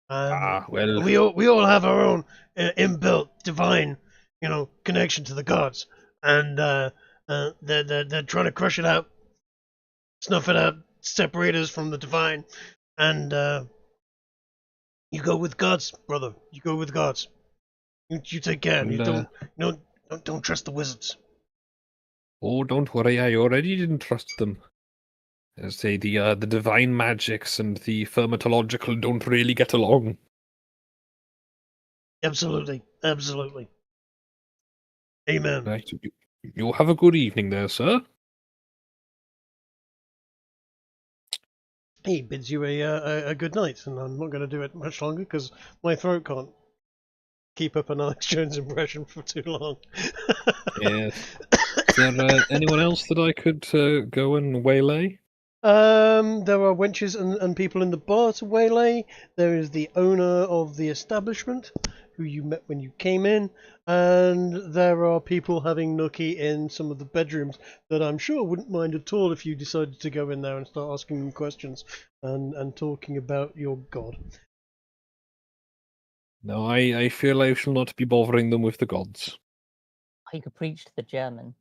Well, We all have our own inbuilt divine, connection to the gods, and they're trying to crush it out, snuff it out, separate us from the divine, and you go with gods, brother. You go with gods. You take care. You don't trust the wizards. oh, don't worry, I already didn't trust them. As say, the divine magics and the thermatological don't really get along. Absolutely, absolutely. Amen. Right, you have a good evening there, sir. He bids you a good night, and I'm not going to do it much longer because my throat can't keep up an Alex Jones impression for too long. Yes. Is there anyone else that I could go and waylay? There are wenches and people in the bar to waylay. There is the owner of the establishment, who you met when you came in, and there are people having nookie in some of the bedrooms that I'm sure wouldn't mind at all if you decided to go in there and start asking them questions and talking about your god. No, I feel I shall not be bothering them with the gods. You could preach to the German.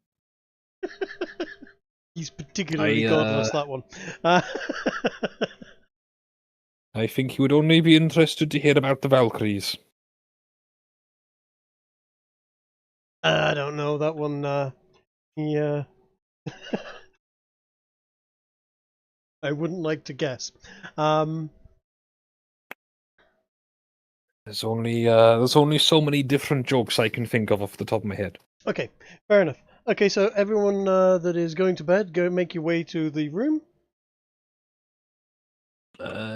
He's particularly godless, that one. I think he would only be interested to hear about the Valkyries. I don't know, that one, yeah. I wouldn't like to guess. There's only so many different jokes I can think of off the top of my head. Okay, fair enough. Okay, so everyone that is going to bed, go make your way to the room.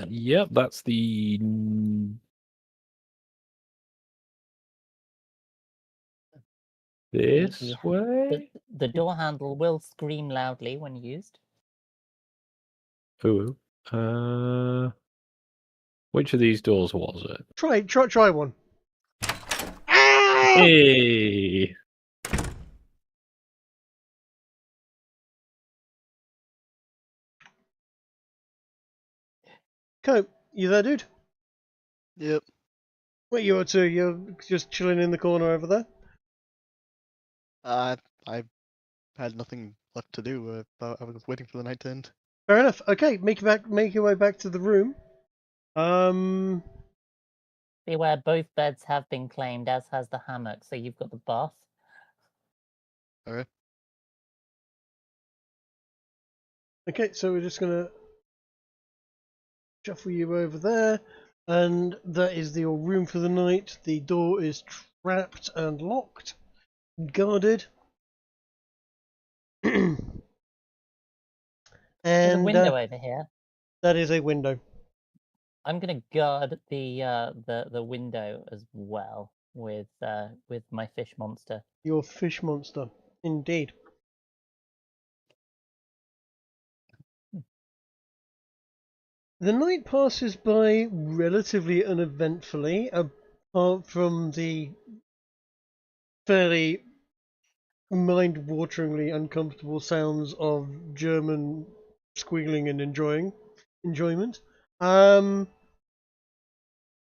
Yep, that's the this You- way. The door handle will scream loudly when used. Ooh. Which of these doors was it? Try one. Hey! Cope, you there, dude? Yep. What you up to? You're just chilling in the corner over there? I had nothing left to do. I was waiting for the night to end. Fair enough. Okay, make your way back to the room. Beware, both beds have been claimed, as has the hammock, so you've got the bath. Okay. Okay, so we're just gonna shuffle you over there, and that is your room for the night. The door is trapped and locked, guarded. There's a And window over here. that is a window. I'm gonna guard the window as well with my fish monster. Your fish monster, indeed. The night passes by relatively uneventfully, apart from the fairly mind-wateringly uncomfortable sounds of German squealing and enjoyment. But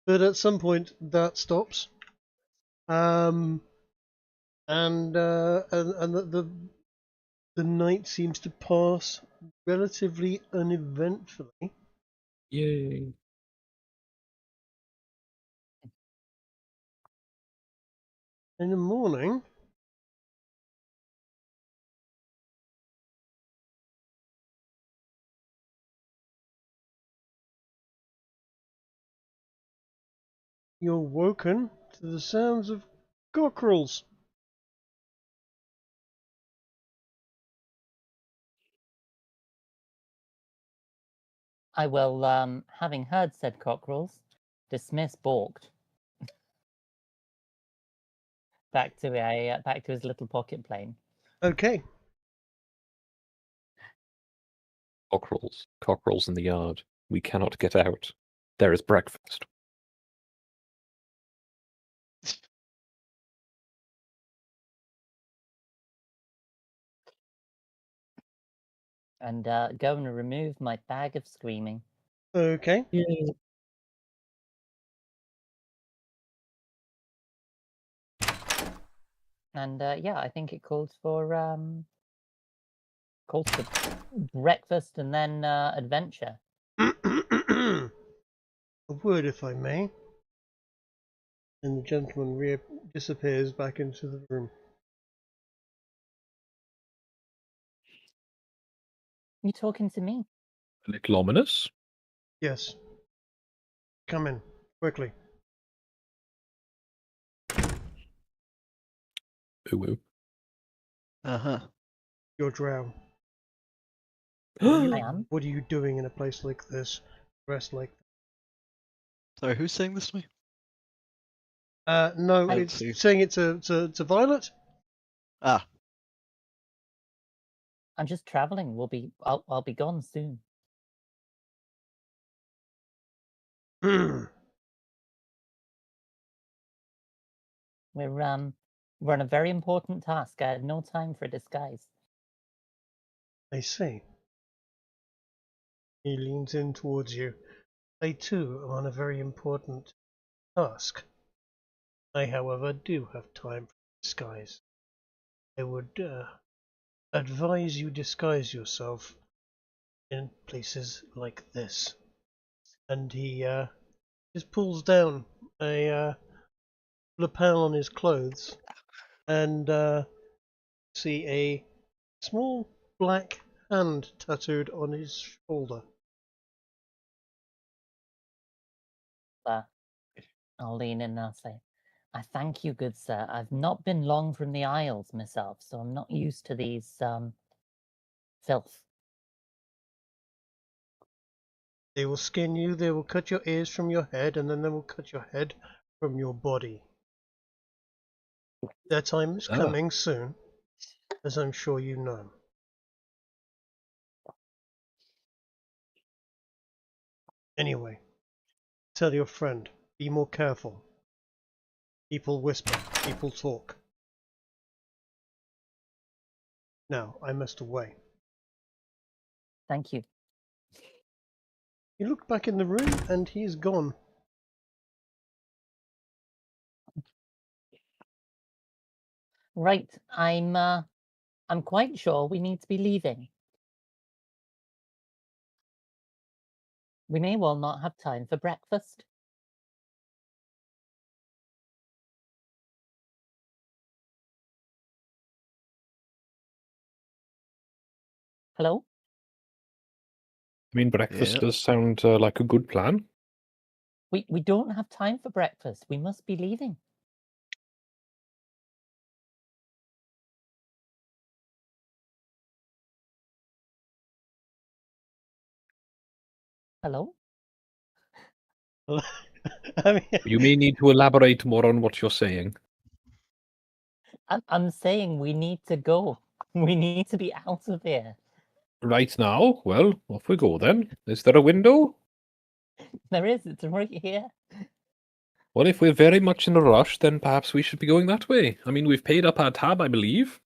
at some point that stops. And the night seems to pass relatively uneventfully. Yay. In the morning, you're woken to the sounds of cockerels. I will, having heard said cockerels, dismiss balked. Back to his little pocket plane. Okay. Cockerels in the yard. We cannot get out. There is breakfast. And go and remove my bag of screaming. Okay. And yeah, I think it calls for breakfast and then adventure. A word, if I may. And the gentleman disappears back into the room. You talking to me? A little ominous. Yes. Come in, quickly. Ooh. Uh-huh. You're drowned. I am. What are you doing in a place like this? Dressed like Sorry, who's saying this to me? no, Let's it's see. saying it to Violet. Ah, I'm just traveling. I'll be gone soon. We're on a very important task. I had no time for disguise. I see. He leans in towards you. I too am on a very important task. I, however, do have time for disguise. I would advise you disguise yourself in places like this. And he just pulls down a lapel on his clothes and see a small black hand tattooed on his shoulder. I'll lean in and I'll say, I thank you, good sir. I've not been long from the Isles myself, so I'm not used to these filth. They will skin you, they will cut your ears from your head, and then they will cut your head from your body. Their time is coming soon, as I'm sure you know. Anyway, tell your friend, be more careful. People whisper, people talk. Now, I must away. Thank you. You look back in the room, and he's gone. Right, I'm quite sure we need to be leaving. We may well not have time for breakfast. Hello? I mean, breakfast Yep. does sound like a good plan. We don't have time for breakfast. We must be leaving. Hello? I mean, You may need to elaborate more on what you're saying. I'm saying we need to go. We need to be out of here. Right now? Well, off we go then. Is there a window? There is, it's right here. Well, if we're very much in a rush, then perhaps we should be going that way. I mean, we've paid up our tab, I believe.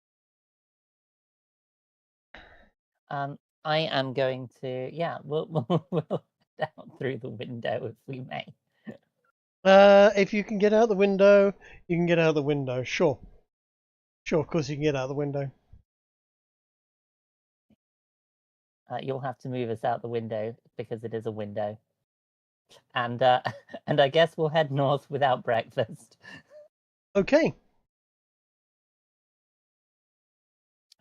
I am going to. Yeah, we'll head out through the window if we may. If you can get out the window, you can get out the window. Sure. Sure, of course you can get out the window. You'll have to move us out the window because it is a window. And and I guess we'll head north without breakfast. Okay.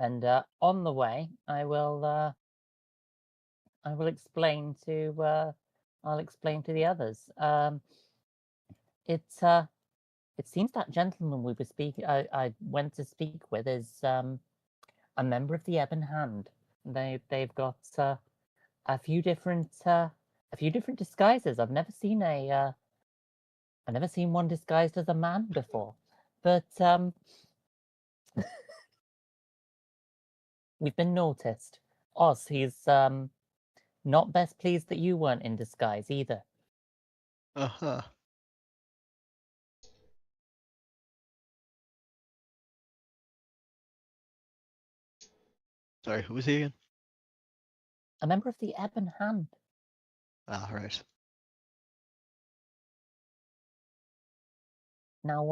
And on the way, I will explain to I'll explain to the others. It seems that gentleman we were speaking I went to speak with is a member of the Ebon Hand. They've got a few different disguises. I've never seen one disguised as a man before. But we've been noticed. Oz, he's not best pleased that you weren't in disguise either. Uh-huh. Sorry, who was he again? A member of the Ebon Hand. Ah, right. Now,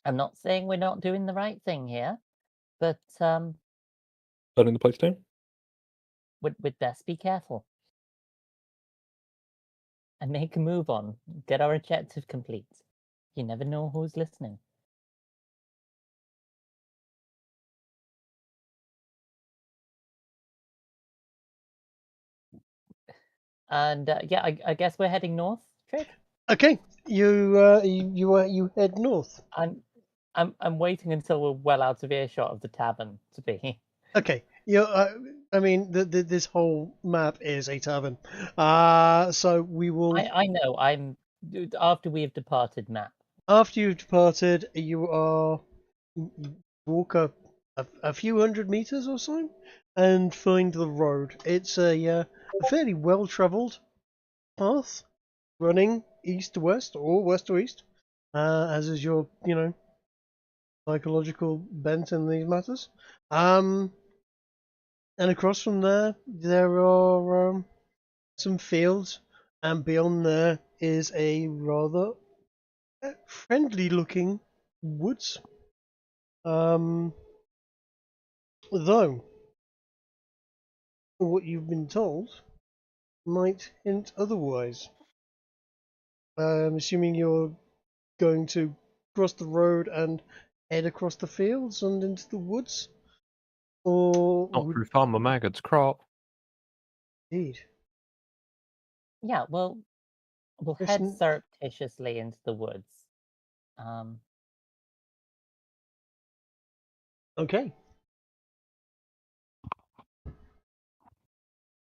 I'm not saying we're not doing the right thing here, but Burning the place down? we'd best be careful and make a move on. Get our objective complete. You never know who's listening. And yeah, I guess we're heading north, Trick. Okay. You head north. I'm waiting until we're well out of earshot of the tavern to be. Okay. I mean, this whole map is a tavern. So we will. I know. I'm after we have departed, map. After you've departed, you walk a few hundred meters or so, and find the road. It's a fairly well-travelled path, running east to west or west to east, as is your psychological bent in these matters. And across from there are some fields, and beyond there is a rather friendly-looking woods. Though what you've been told might hint otherwise. I'm assuming you're going to cross the road and head across the fields and into the woods? Or Not would... through Farmer Maggot's crop. Indeed. Yeah, we'll head surreptitiously into the woods. Okay.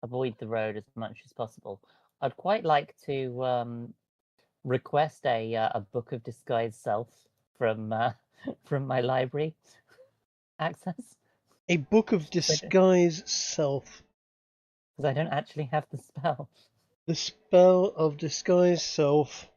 Avoid the road as much as possible. I'd quite like to request a book of disguise self from from my library access. A book of disguise self. Because I don't actually have the spell. The spell of disguise self.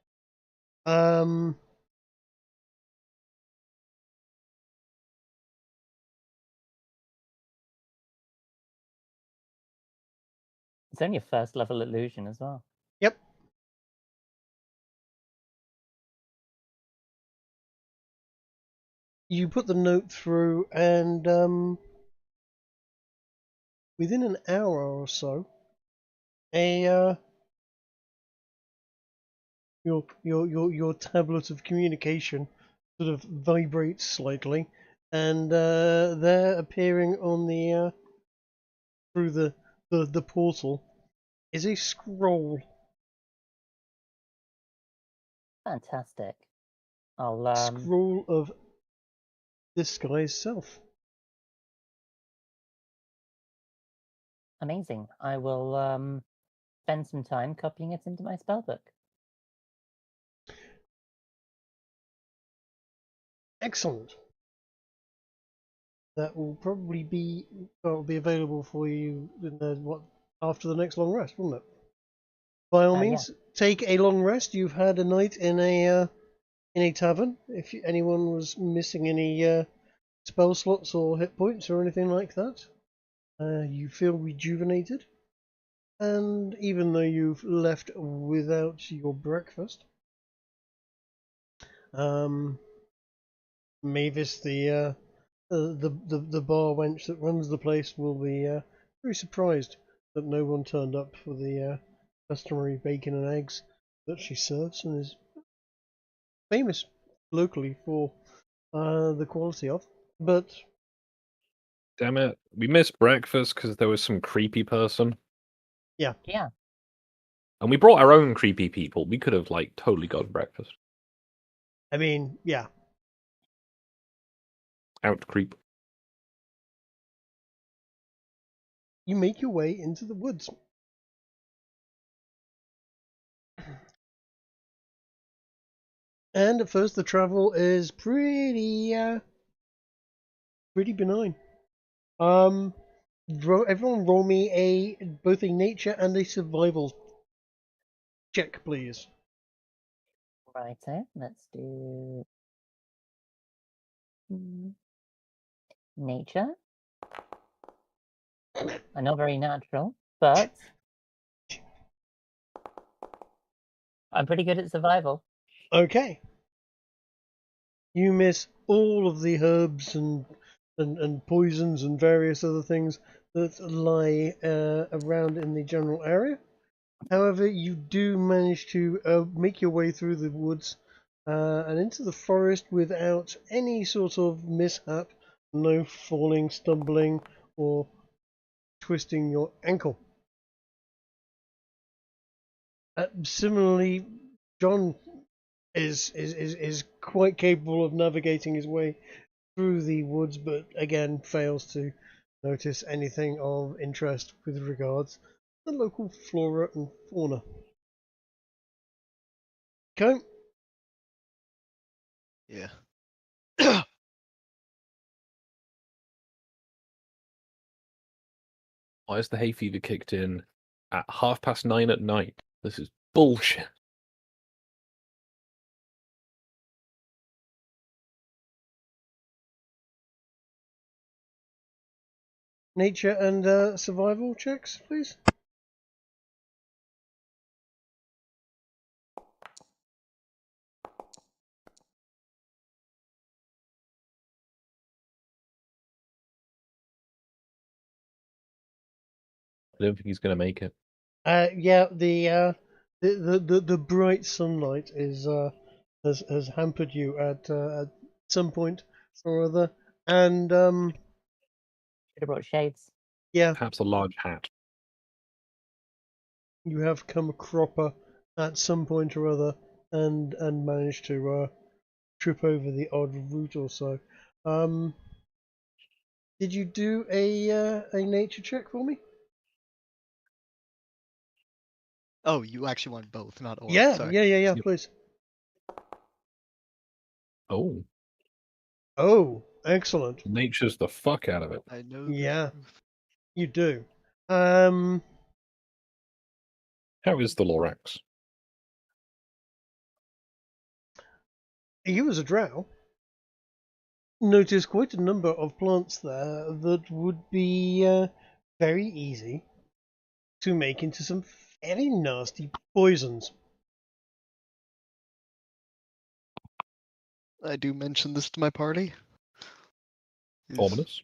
It's only a first level illusion as well. Yep. You put the note through, and within an hour or so, your tablet of communication sort of vibrates slightly, and there appearing on the through the portal is a scroll. Fantastic. I'll Scroll of disguise self. Amazing. I will spend some time copying it into my spellbook. Excellent. That will probably be available for you in after the next long rest, won't it? By all means, take a long rest. You've had a night in a tavern. If anyone was missing any spell slots or hit points or anything like that. You feel rejuvenated, and even though you've left without your breakfast, Mavis, the bar wench that runs the place, will be very surprised that no one turned up for the customary bacon and eggs that she serves, and is famous locally for the quality of. But Damn it. We missed breakfast because there was some creepy person. Yeah. And we brought our own creepy people. We could have, like, totally gotten breakfast. I mean, yeah. Out creep. You make your way into the woods. And at first the travel is pretty benign. Everyone roll me both a nature and a survival check, please. Righto, let's do nature. Not very natural, but I'm pretty good at survival. Okay. You miss all of the herbs and poisons and various other things that lie around in the general area. However, you do manage to make your way through the woods and into the forest without any sort of mishap, no falling, stumbling, or twisting your ankle. Similarly, John is quite capable of navigating his way through the woods, but again fails to notice anything of interest with regards to the local flora and fauna. Okay. Yeah. Why is the hay fever kicked in at 9:30 at night? This is bullshit. Nature and survival checks, please. I don't think he's going to make it. Yeah, the bright sunlight has hampered you at some point or other, and Should have brought shades. yeah, Perhaps a large hat. you have come a cropper at some point or other, and managed to trip over the odd root or so. Did you do a nature check for me? Oh, you actually want both, not or. Yeah, Sorry. yeah, Yep. please. Oh, Oh, excellent. nature's the fuck out of it. I know Yeah. the truth. You do. How is the Lorax? You as a drow notice quite a number of plants there that would be very easy to make into some very nasty poisons. I do mention this to my party. These Ominous.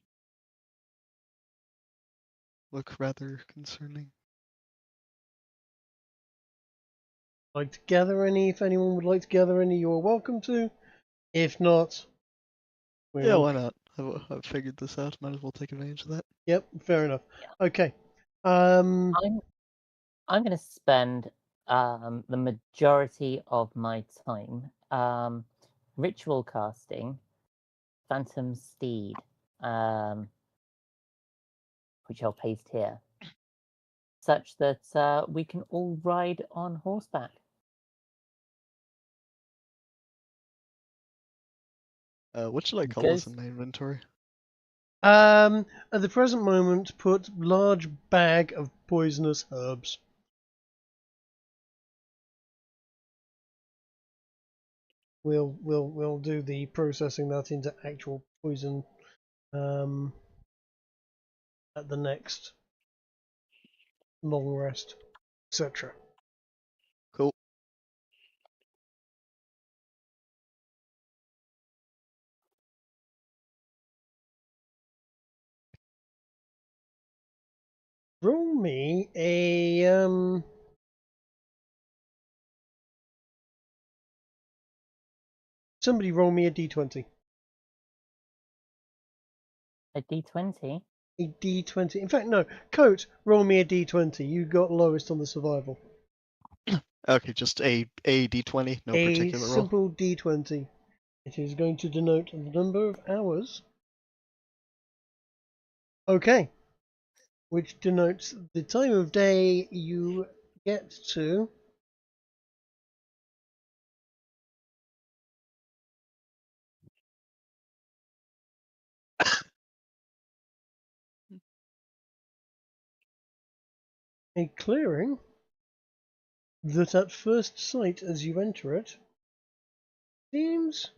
look rather concerning. Like to gather any? If anyone would like to gather any, you are welcome to. If not, Yeah, we'll... why not? I've figured this out. Might as well take advantage of that. Yep, fair enough. Yeah. Okay. I'm going to spend the majority of my time ritual casting Phantom Steed, which I'll paste here, such that we can all ride on horseback. What should I call this in my inventory? At the present moment, put large bag of poisonous herbs. We'll do the processing that into actual poison at the next long rest, etc. Cool. Roll me a somebody roll me a d20. A D20? A d20. In fact, no. Coat, roll me a d20. You got lowest on the survival. Okay, just a d20, no A particular roll. simple d20. It is going to denote the number of hours. Okay. Which denotes the time of day you get to. A clearing that at first sight as you enter it seems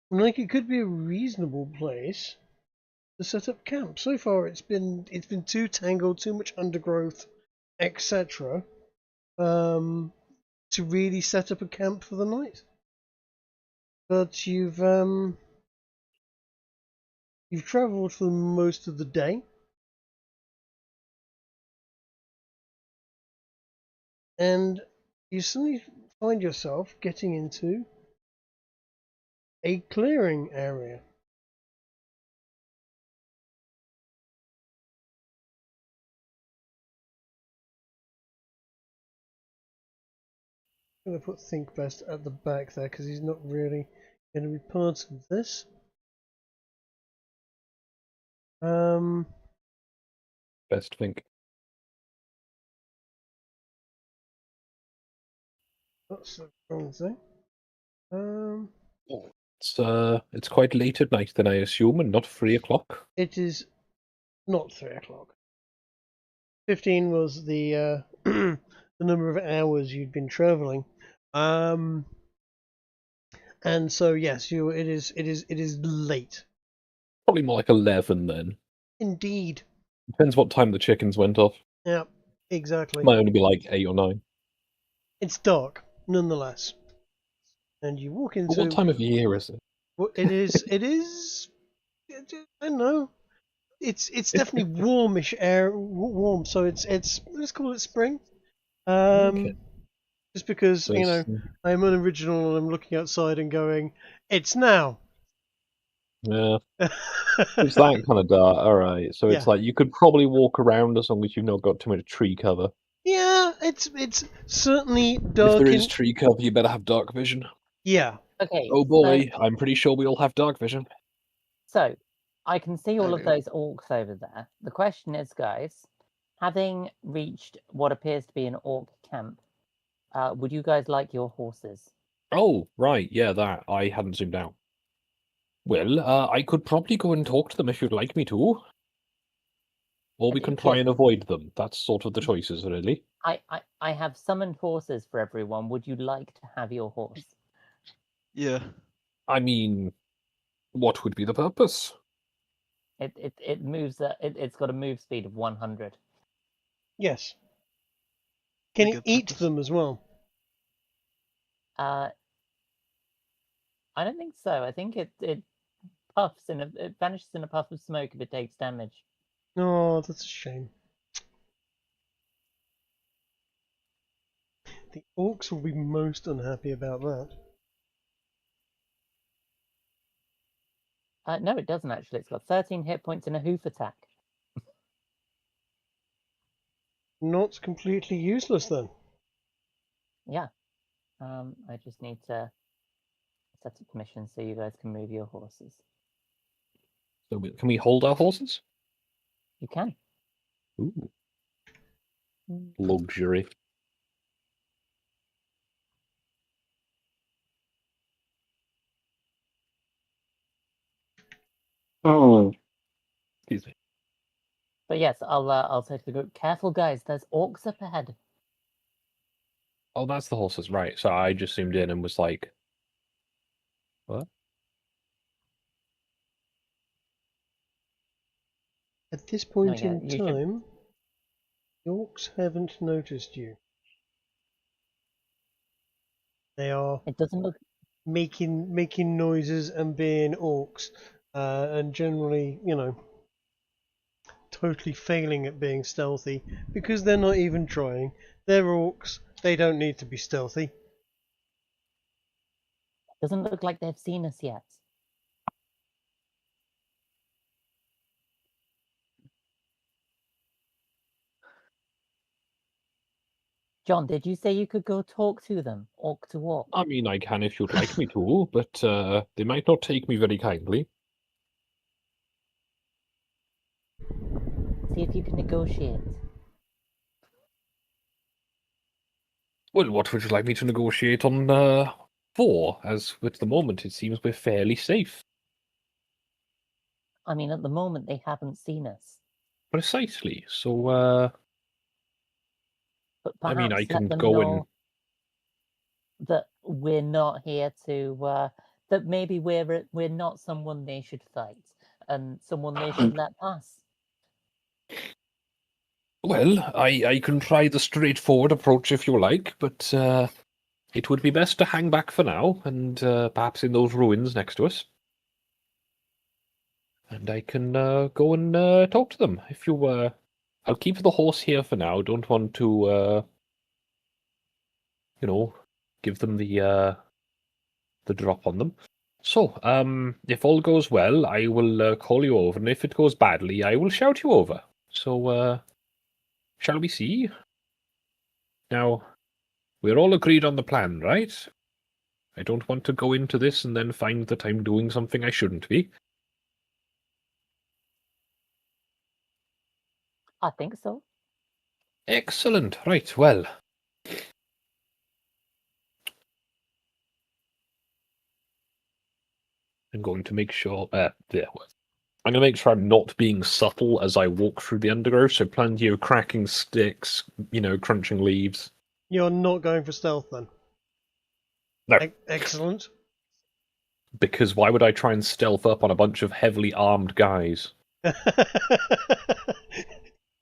like it could be a reasonable place to set up camp. So far it's been too tangled, too much undergrowth, etc. To really set up a camp for the night. But you've travelled for most of the day. And you suddenly find yourself getting into a clearing area. I'm going to put Think Best at the back there because he's not really going to be part of this. Best think. That's the wrong thing. It's quite late at night then, I assume, and not 3 o'clock. It is not 3 o'clock. 15 was the the number of hours you'd been travelling. And so yes, it is late. Probably more like 11 then. Indeed. Depends what time the chickens went off. Yeah, exactly. Might only be like 8 or 9. It's dark, nonetheless. And you walk into. But what time of year is it? Well, it is. I don't know. It's definitely warmish air, warm. So it's let's call it spring. Okay. Just because So I'm unoriginal and I'm looking outside and going, it's now. yeah, it's that kind of dark. All right, so it's Yeah. like you could probably walk around as long as you've not got too much tree cover. Yeah, it's certainly If dark. there is tree cover, you better have dark vision. Yeah. Okay. Oh boy, I'm pretty sure we all have dark vision. So, I can see all I of do. those orcs over there. The question is, guys, having reached what appears to be an orc camp, would you guys like your horses? Oh, right, yeah, that. I hadn't zoomed out. Well, I could probably go and talk to them if you'd like me to. Or we can try and avoid them. That's sort of the choices, really. I have summoned horses for everyone. Would you like to have your horse? Yeah. I mean, what would be the purpose? It moves. It's got a move speed of 100. Yes. Can A you good eat purpose. them as well? I don't think so. I think it puffs it vanishes in a puff of smoke if it takes damage. Oh, that's a shame. The orcs will be most unhappy about that. No, it doesn't actually. It's got 13 hit points and a hoof attack. Not completely useless then. Yeah. I just need to set up permissions so you guys can move your horses. So can we hold our horses? You can. Ooh. Luxury. Oh. Excuse me. But yes, I'll say to the group, careful guys, there's orcs up ahead. Oh, that's the horses, right. So I just zoomed in and was like, what? At this point yeah, in you should- time, the orcs haven't noticed you. They are It doesn't look. making noises and being orcs, and generally, totally failing at being stealthy because they're not even trying. They're orcs. They don't need to be stealthy. Doesn't look like they've seen us yet. John, did you say you could go talk to them, orc to orc? I mean, I can if you'd like me to, but they might not take me very kindly. See if you can negotiate. Well, what would you like me to negotiate on for? As at the moment, it seems we're fairly safe. I mean, at the moment they haven't seen us, Precisely. So, but I mean, I perhaps can let them go know that we're not here to. That maybe we're not someone they should fight, and someone they should let pass. Well, I can try the straightforward approach if you like, but it would be best to hang back for now, and perhaps in those ruins next to us. And I can go and talk to them. If you I'll keep the horse here for now. Don't want to, give them the drop on them. So, if all goes well, I will call you over, and if it goes badly, I will shout you over. So, shall we see? Now, we're all agreed on the plan, right? I don't want to go into this and then find that I'm doing something I shouldn't be. I think so. Excellent. Right, well. I'm going to make sure... I'm going to make sure I'm not being subtle as I walk through the undergrowth, so plenty of cracking sticks, crunching leaves. You're not going for stealth then? No. Excellent. Because why would I try and stealth up on a bunch of heavily armed guys?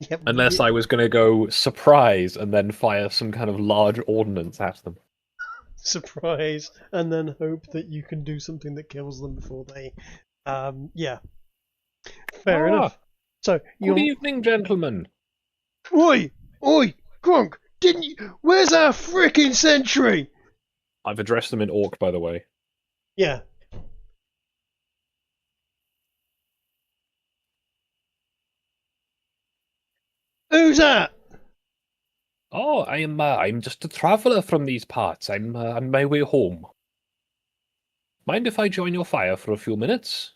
Yep. Unless I was going to go surprise and then fire some kind of large ordnance at them. Surprise, and then hope that you can do something that kills them before they... yeah. Fair enough. So, Good evening, gentlemen. Oi! Oi! Grunk! Didn't you... Where's our frickin' sentry? I've addressed them in orc, by the way. Yeah. Who's that? Oh, I'm just a traveller from these parts. I'm on my way home. Mind if I join your fire for a few minutes?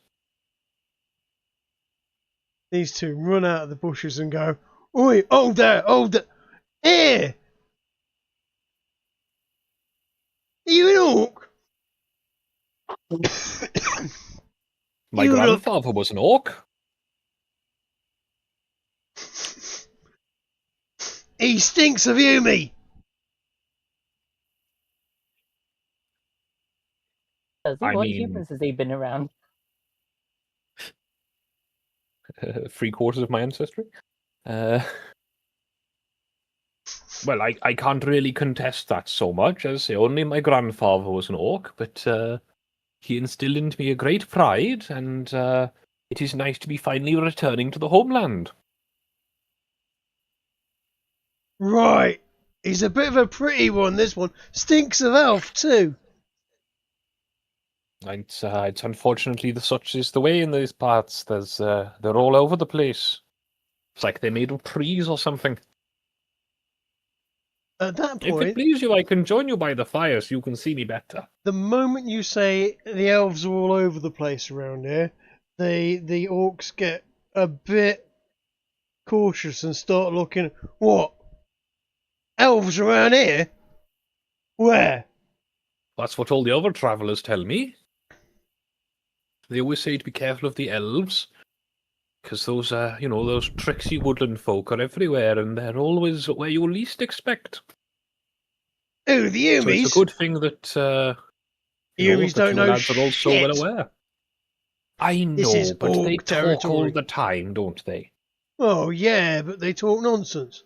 These two run out of the bushes and go, Oi! Hold there! Hold there! Here! Are you an orc? My You look- grandfather was an orc. He stinks of Yumi! I What mean- humans has he been around? 3/4 of my ancestry. Well, I can't really contest that so much, as only my grandfather was an orc, but he instilled into me a great pride, and it is nice to be finally returning to the homeland. Right. He's a bit of a pretty one, this one. Stinks of elf, too. It's unfortunately such is the way in these parts. They're all over the place. It's like they're made of trees or something. At that If it point, please you, I can join you by the fire so you can see me better. the moment you say the elves are all over the place around here, the orcs get a bit cautious and start looking. What? Elves around here? Where? That's what all the other travellers tell me. They always say to be careful of the elves, because those those tricksy woodland folk are everywhere, and they're always where you least expect. Oh, the So Yumis? it's a good thing that Yumis that don't you know lads are all so well shit. aware. I know, This is but they orc talk all territory. the time, don't they? Oh, yeah, but they talk nonsense.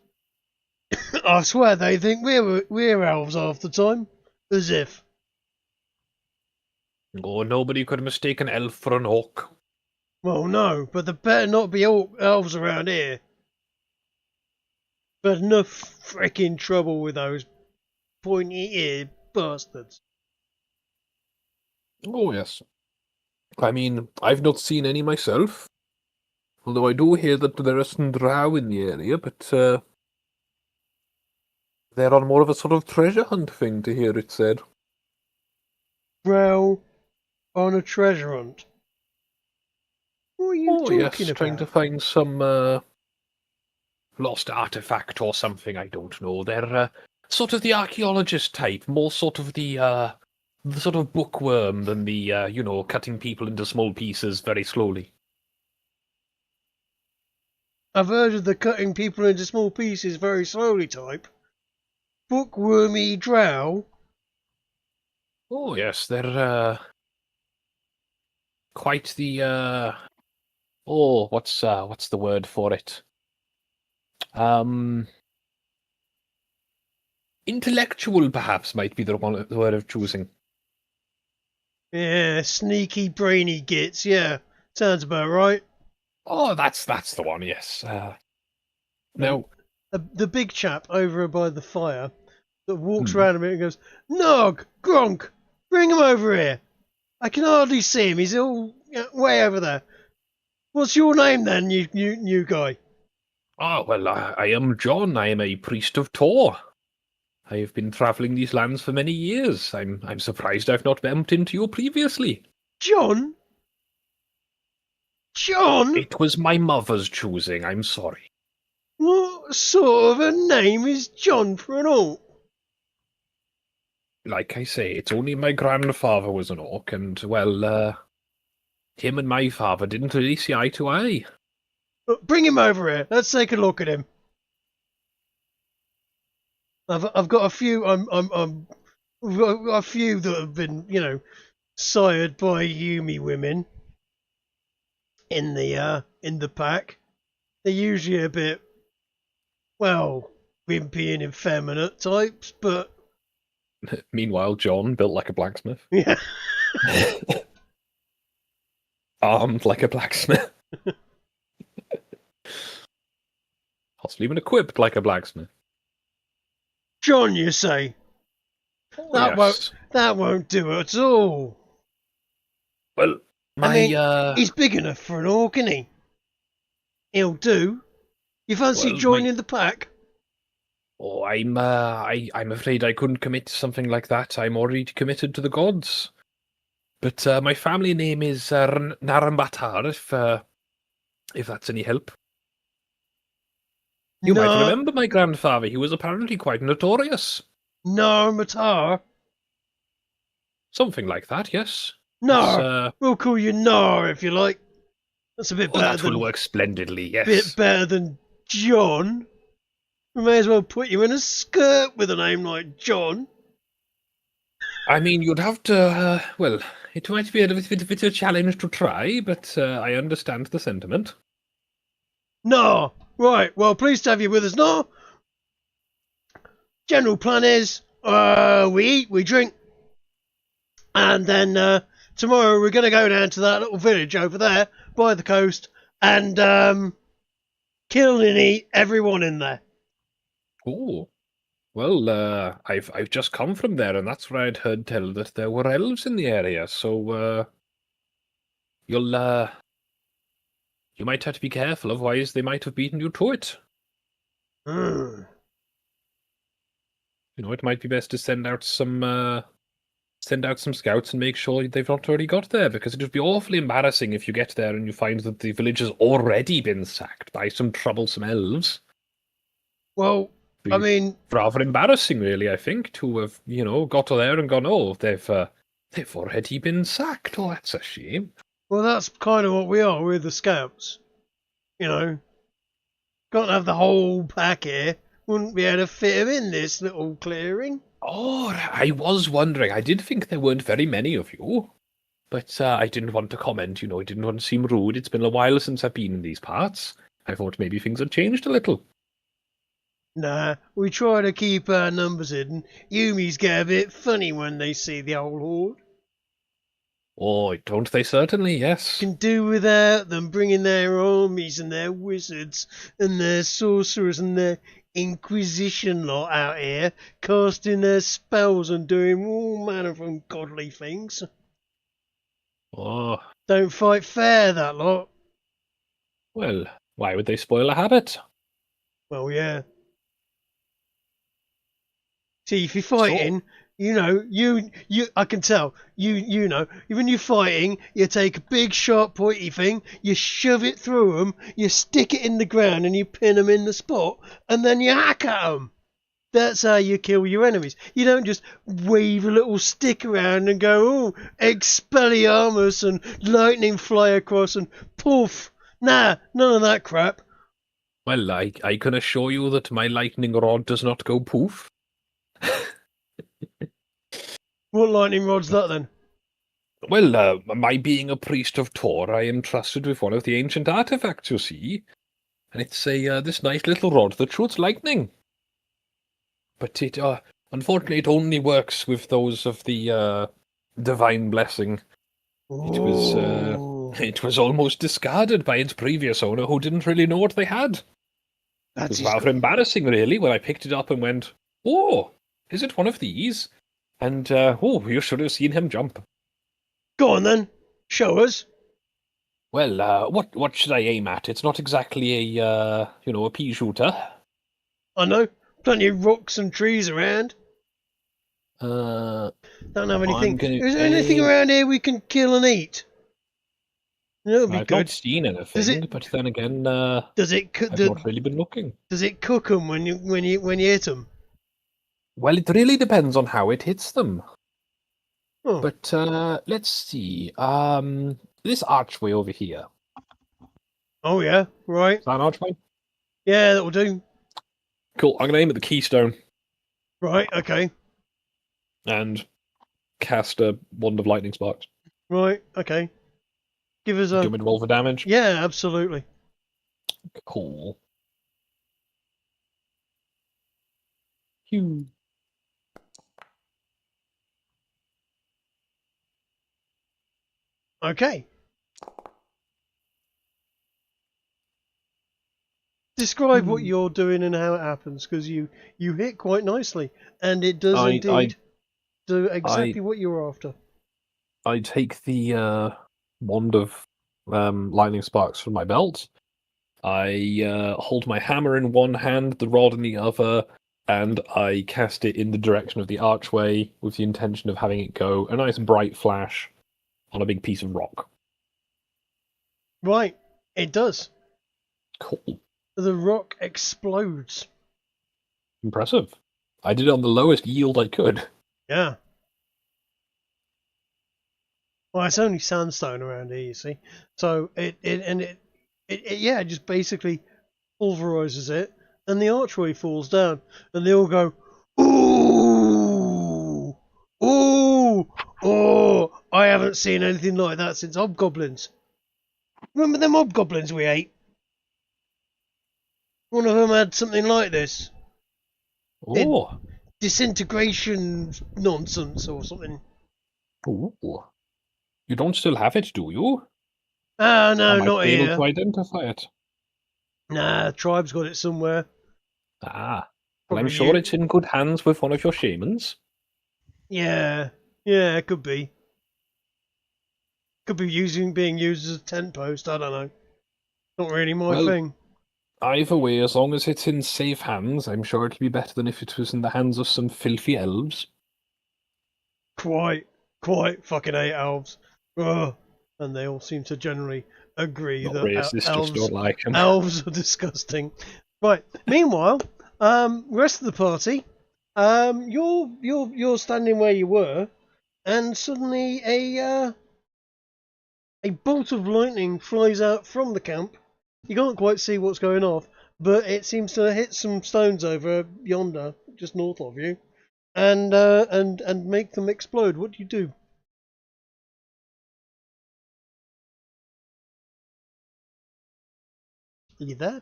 I swear they think we're elves half the time. As if. Oh, nobody could mistake an elf for an orc. Well, no, but there better not be elves around here. There's enough frickin' trouble with those pointy-eared bastards. Oh, yes. I mean, I've not seen any myself. Although I do hear that there are some drow in the area, but they're on more of a sort of treasure hunt thing, to hear it said. Drow on a treasure hunt. What are you talking yes, about? trying to find some lost artifact or something, I don't know. They're sort of the archaeologist type, more sort of the sort of bookworm than the, cutting people into small pieces very slowly. I've heard of the cutting people into small pieces very slowly type. Bookwormy drow? Oh, yes, they're quite the, what's the word for it? Intellectual, perhaps, might be the word of choosing. Yeah, sneaky, brainy gits, yeah. Sounds about right. Oh, that's the one, yes. Now, The big chap over by the fire that walks Hmm. around a bit and goes, Nog! Gronk! Bring him over here! I can hardly see him, he's all way over there. What's your name then, you new guy? oh, well, I am John. I am a priest of Tor. I have been travelling these lands for many years. I'm surprised I've not bumped into you previously. John? John? It was my mother's choosing, I'm sorry. What sort of a name is John for an orc? Like I say, it's only my grandfather was an orc, and, well, him and my father didn't really see eye to eye. Bring him over here. Let's take a look at him. I've got a few. I've got a few that have been, sired by Yumi women. In the pack, they're usually a bit, well, wimpy and effeminate types, but Meanwhile, John, built like a blacksmith. yeah. Armed like a blacksmith. Possibly even equipped like a blacksmith. John, you say? Yes. That won't do at all. Well, he's big enough for an orc, isn't he? He'll do. You fancy joining the pack? Oh, I'm afraid I couldn't commit to something like that. I'm already committed to the gods. But my family name is Narambatar, if that's any help. You might remember my grandfather. He was apparently quite notorious. Narmatar? Something like that, yes. Nar. We'll call you Nar if you like. That's a bit better. That will work splendidly, yes. Bit better than John. We may as well put you in a skirt with a name like John. I mean, you'd have to, it might be a bit of a challenge to try, but I understand the sentiment. No. Right, well, pleased to have you with us, no? General plan is, we eat, we drink, and then tomorrow we're going to go down to that little village over there by the coast and kill and eat everyone in there. Oh, well, I've just come from there, and that's where I'd heard tell that there were elves in the area. So you might have to be careful, otherwise they might have beaten you to it. Mm. It might be best to send out some scouts and make sure they've not already got there, because it would be awfully embarrassing if you get there and you find that the village has already been sacked by some troublesome elves. Well, I mean, rather embarrassing, really. I think to have got there and gone, oh, they've already been sacked. Oh, that's a shame. Well, that's kind of what we are. We're the scouts. Can't have the whole pack here. Wouldn't be able to fit them in this little clearing. Oh, I was wondering. I did think there weren't very many of you, but I didn't want to comment. I didn't want to seem rude. It's been a while since I've been in these parts. I thought maybe things had changed a little. Nah, we try to keep our numbers hidden. Yumis get a bit funny when they see the old horde. Oh, don't they certainly, yes. Can do without them bringing their armies and their wizards and their sorcerers and their Inquisition lot out here, casting their spells and doing all manner of ungodly things. Oh, Don't fight fair, that lot. well, why would they spoil a habit? Well, yeah. See, if you're fighting, I can tell, you know, when you're fighting, you take a big sharp pointy thing, you shove it through them, you stick it in the ground and you pin them in the spot, and then you hack at them. That's how you kill your enemies. You don't just wave a little stick around and go, oh, Expelliarmus, and lightning fly across and poof. Nah, none of that crap. Well, I can assure you that my lightning rod does not go poof. What lightning rod's that then? Well, my being a priest of Tor, I am trusted with one of the ancient artifacts, you see. And it's this nice little rod that shoots lightning. But it, unfortunately, it only works with those of the divine blessing. It was almost discarded by its previous owner, who didn't really know what they had. It was rather embarrassing, really, when I picked it up and went, "Oh, is it one of these?" And you should have seen him jump. Go on then, show us. Well, what should I aim at? It's not exactly a pea shooter. I know, plenty of rocks and trees around. Don't have anything. Is there anything around here we can kill and eat? That'll be I've good. not seen anything, but then again, I've not really been looking. Does it cook them when you hit them? Well, it really depends on how it hits them. Oh. But let's see. This archway over here. Oh yeah, right. Is that an archway? Yeah, that'll do. Cool. I'm gonna aim at the keystone. Right. Okay. And cast a wand of lightning sparks. Right. Okay. Give us a. Do you want me to roll for damage? Yeah, absolutely. Cool. Phew. Okay. Describe what you're doing and how it happens, because you hit quite nicely, and it does indeed do exactly what you're after. I take the wand of lightning sparks from my belt. I hold my hammer in one hand, the rod in the other, and I cast it in the direction of the archway with the intention of having it go a nice bright flash on a big piece of rock. Right, it does. Cool. The rock explodes. Impressive. I did it on the lowest yield I could. Yeah. Well, it's only sandstone around here, you see. So it just basically pulverizes it, and the archway falls down, and they all go, ooh, ooh, oh! I haven't seen anything like that since hobgoblins. Remember them hobgoblins we ate? One of them had something like this. Oh. Disintegration nonsense or something. Ooh. You don't still have it, do you? Ah, no, not be here. able to identify it. Nah, tribe's got it somewhere. Ah. Well, I'm Probably sure it's in good hands with one of your shamans. Yeah, it could be. Could be being used as a tent post, I don't know. Not really my thing. Either way, as long as it's in safe hands, I'm sure it'll be better than if it was in the hands of some filthy elves. Quite fucking hate elves. Ugh. And they all seem to generally agree Not that racist, just don't like them. elves are disgusting. Right. Meanwhile, rest of the party, you're standing where you were, and suddenly a bolt of lightning flies out from the camp. You can't quite see what's going off, but it seems to hit some stones over yonder, just north of you, and make them explode. What do you do? Are you there?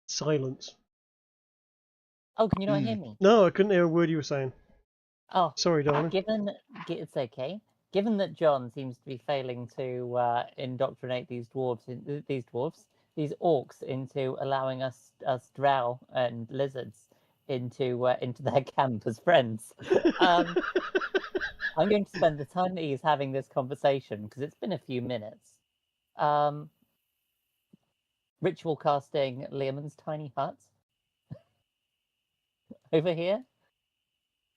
Silence. Oh, can you not hear me? No, I couldn't hear a word you were saying. Oh, Sorry, darling. it's okay. Given that John seems to be failing to indoctrinate these orcs into allowing us drow and lizards into their camp as friends, I'm going to spend the time that he's having this conversation, because it's been a few minutes, ritual casting Leomund's tiny hut over here,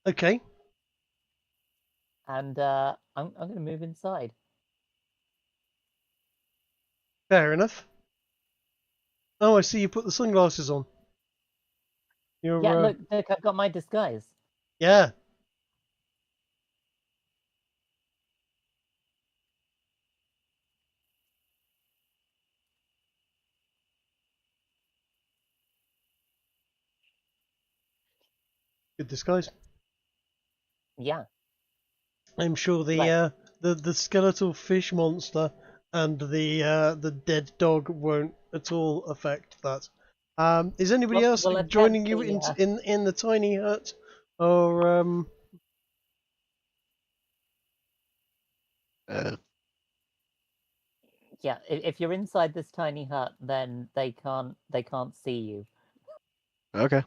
Okay. and I'm going to move inside. Fair enough. Oh, I see you put the sunglasses on. You're, Yeah, look, I've got my disguise. Yeah. Good disguise. Yeah. I'm sure Right. the skeletal fish monster and the dead dog won't at all affect that. Is anybody else Well, I've joining had you the, in the tiny hut, or yeah, if you're inside this tiny hut, then they can't see you. Okay.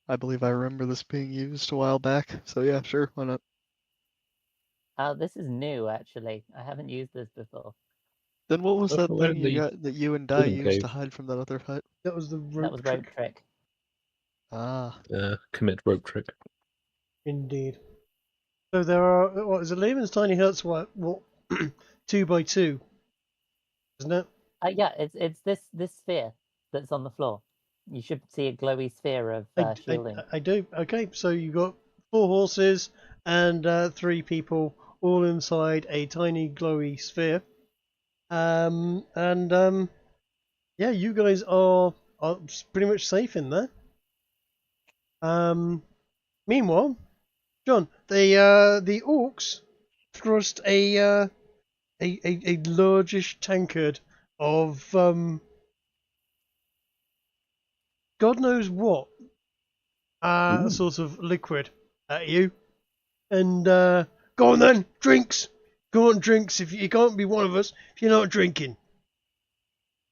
I believe I remember this being used a while back, so yeah, sure, why not? This is new, actually. I haven't used this before. Then what was that Where thing you the got that you and Di Golden used to Cave. hide from that other hut? that was the That rope was rope trick? trick. Ah, Commit rope trick. Indeed. So there are, what is it? Lehman's tiny hut's what 2x2, isn't it? Yeah, it's this sphere that's on the floor. You should see a glowy sphere of shielding. I do. Okay, so you got 4 horses and 3 people all inside a tiny glowy sphere. Yeah, you guys are pretty much safe in there. Meanwhile, John, the orcs thrust a largish tankard of God knows what sort of liquid at you, and go on then, drinks. Go on, drinks. If you can't be one of us if you're not drinking.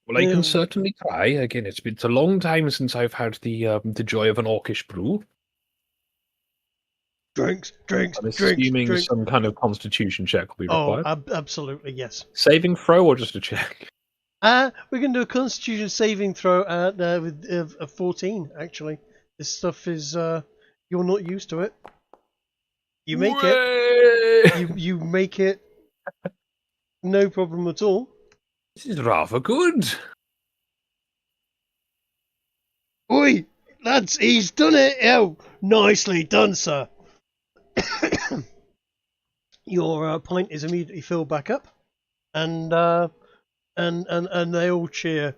Well, I can certainly try. Again, it's a long time since I've had the joy of an orcish brew. Drinks. I'm assuming some kind of constitution check will be required. Absolutely, yes. Saving throw or just a check? We can do a Constitution saving throw at with a 14. Actually, this stuff is you're not used to it. You make it. You make it. No problem at all. This is rather good. Oi, lads, he's done it. Oh, nicely done, sir. Your pint is immediately filled back up, and they all cheer.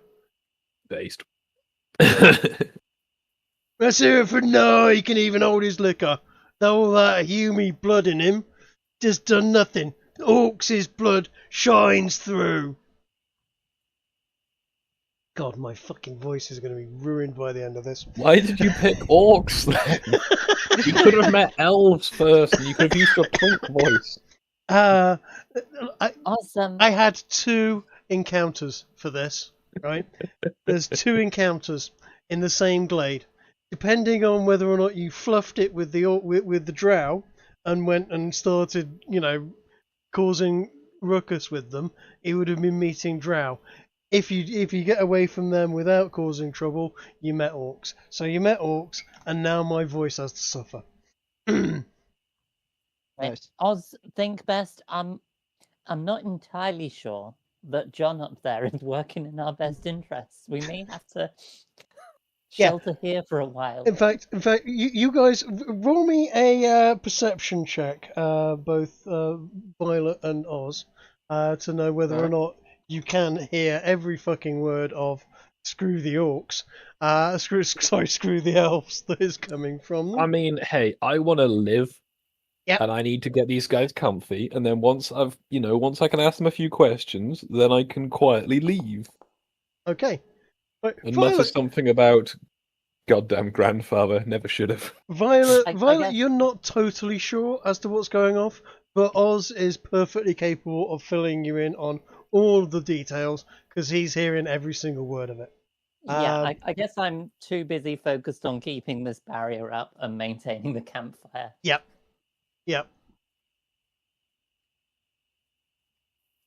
Based. Let's hear it for no. He can even hold his liquor. All that humy blood in him just done nothing. Orcs' blood shines through. God, my fucking voice is going to be ruined by the end of this. Why did you pick orcs then? You could have met elves first, and you could have used your twink voice. Awesome. I had 2 encounters for this, right? There's 2 encounters in the same glade. Depending on whether or not you fluffed it with the drow and went and started, causing ruckus with them, it would have been meeting drow. If you get away from them without causing trouble, you met orcs. So you met orcs, and now my voice has to suffer. nice. Oz, think best. I'm not entirely sure that John up there is working in our best interests. We may have to shelter here for a while. In fact, you guys roll me a perception check, both Violet and Oz, to know whether or not you can hear every fucking word of "screw the orcs," screw the elves that is coming from them. I mean, hey, I want to live Yep. And I need to get these guys comfy, and then once I can ask them a few questions, then I can quietly leave Okay. Right, and mutter Violet, something about goddamn grandfather never should have. Violet, I Violet, guess- you're not totally sure as to what's going off, but Oz is perfectly capable of filling you in on all of the details because he's hearing every single word of it. Yeah, Um, I guess I'm too busy focused on keeping this barrier up and maintaining the campfire. Yep. Yep.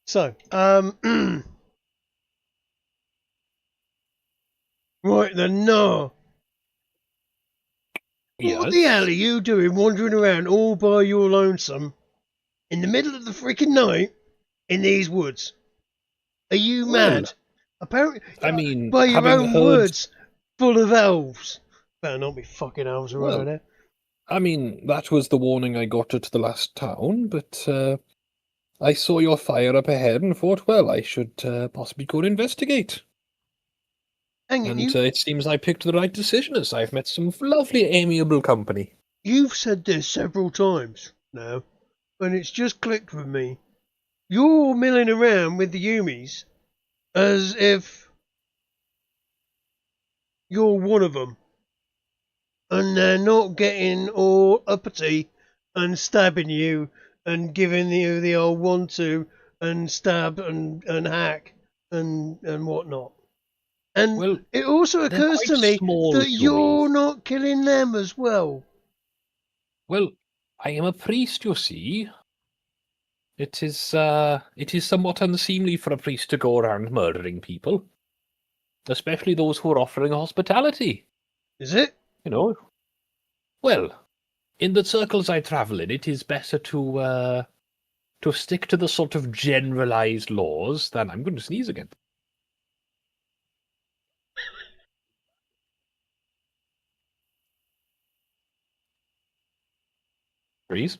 So, right then, no. What the hell are you doing wandering around all by your lonesome in the middle of the freaking night in these woods? Are you Well, mad? Apparently, I mean, by your having own heard, words, full of elves. Better not be fucking elves around Well, there. I mean, that was the warning I got at the last town, but I saw your fire up ahead and thought, well, I should possibly go and investigate. Hang on, And it seems I picked the right decision, as I've met some lovely, amiable company. you've said this several times now, and it's just clicked with me. You're milling around with the Yumis as if you're one of them, and they're not getting all uppity and stabbing you and giving you the old 1-2 and stab and hack and whatnot. And Well, it also they're occurs to quite me small that you're Yumis. not killing them as well. Well, I am a priest, you see. It is somewhat unseemly for a priest to go around murdering people, especially those who are offering hospitality. Is it? You know. Well, in the circles I travel in, it is better to stick to the sort of generalized laws than I'm going to sneeze again. Freeze.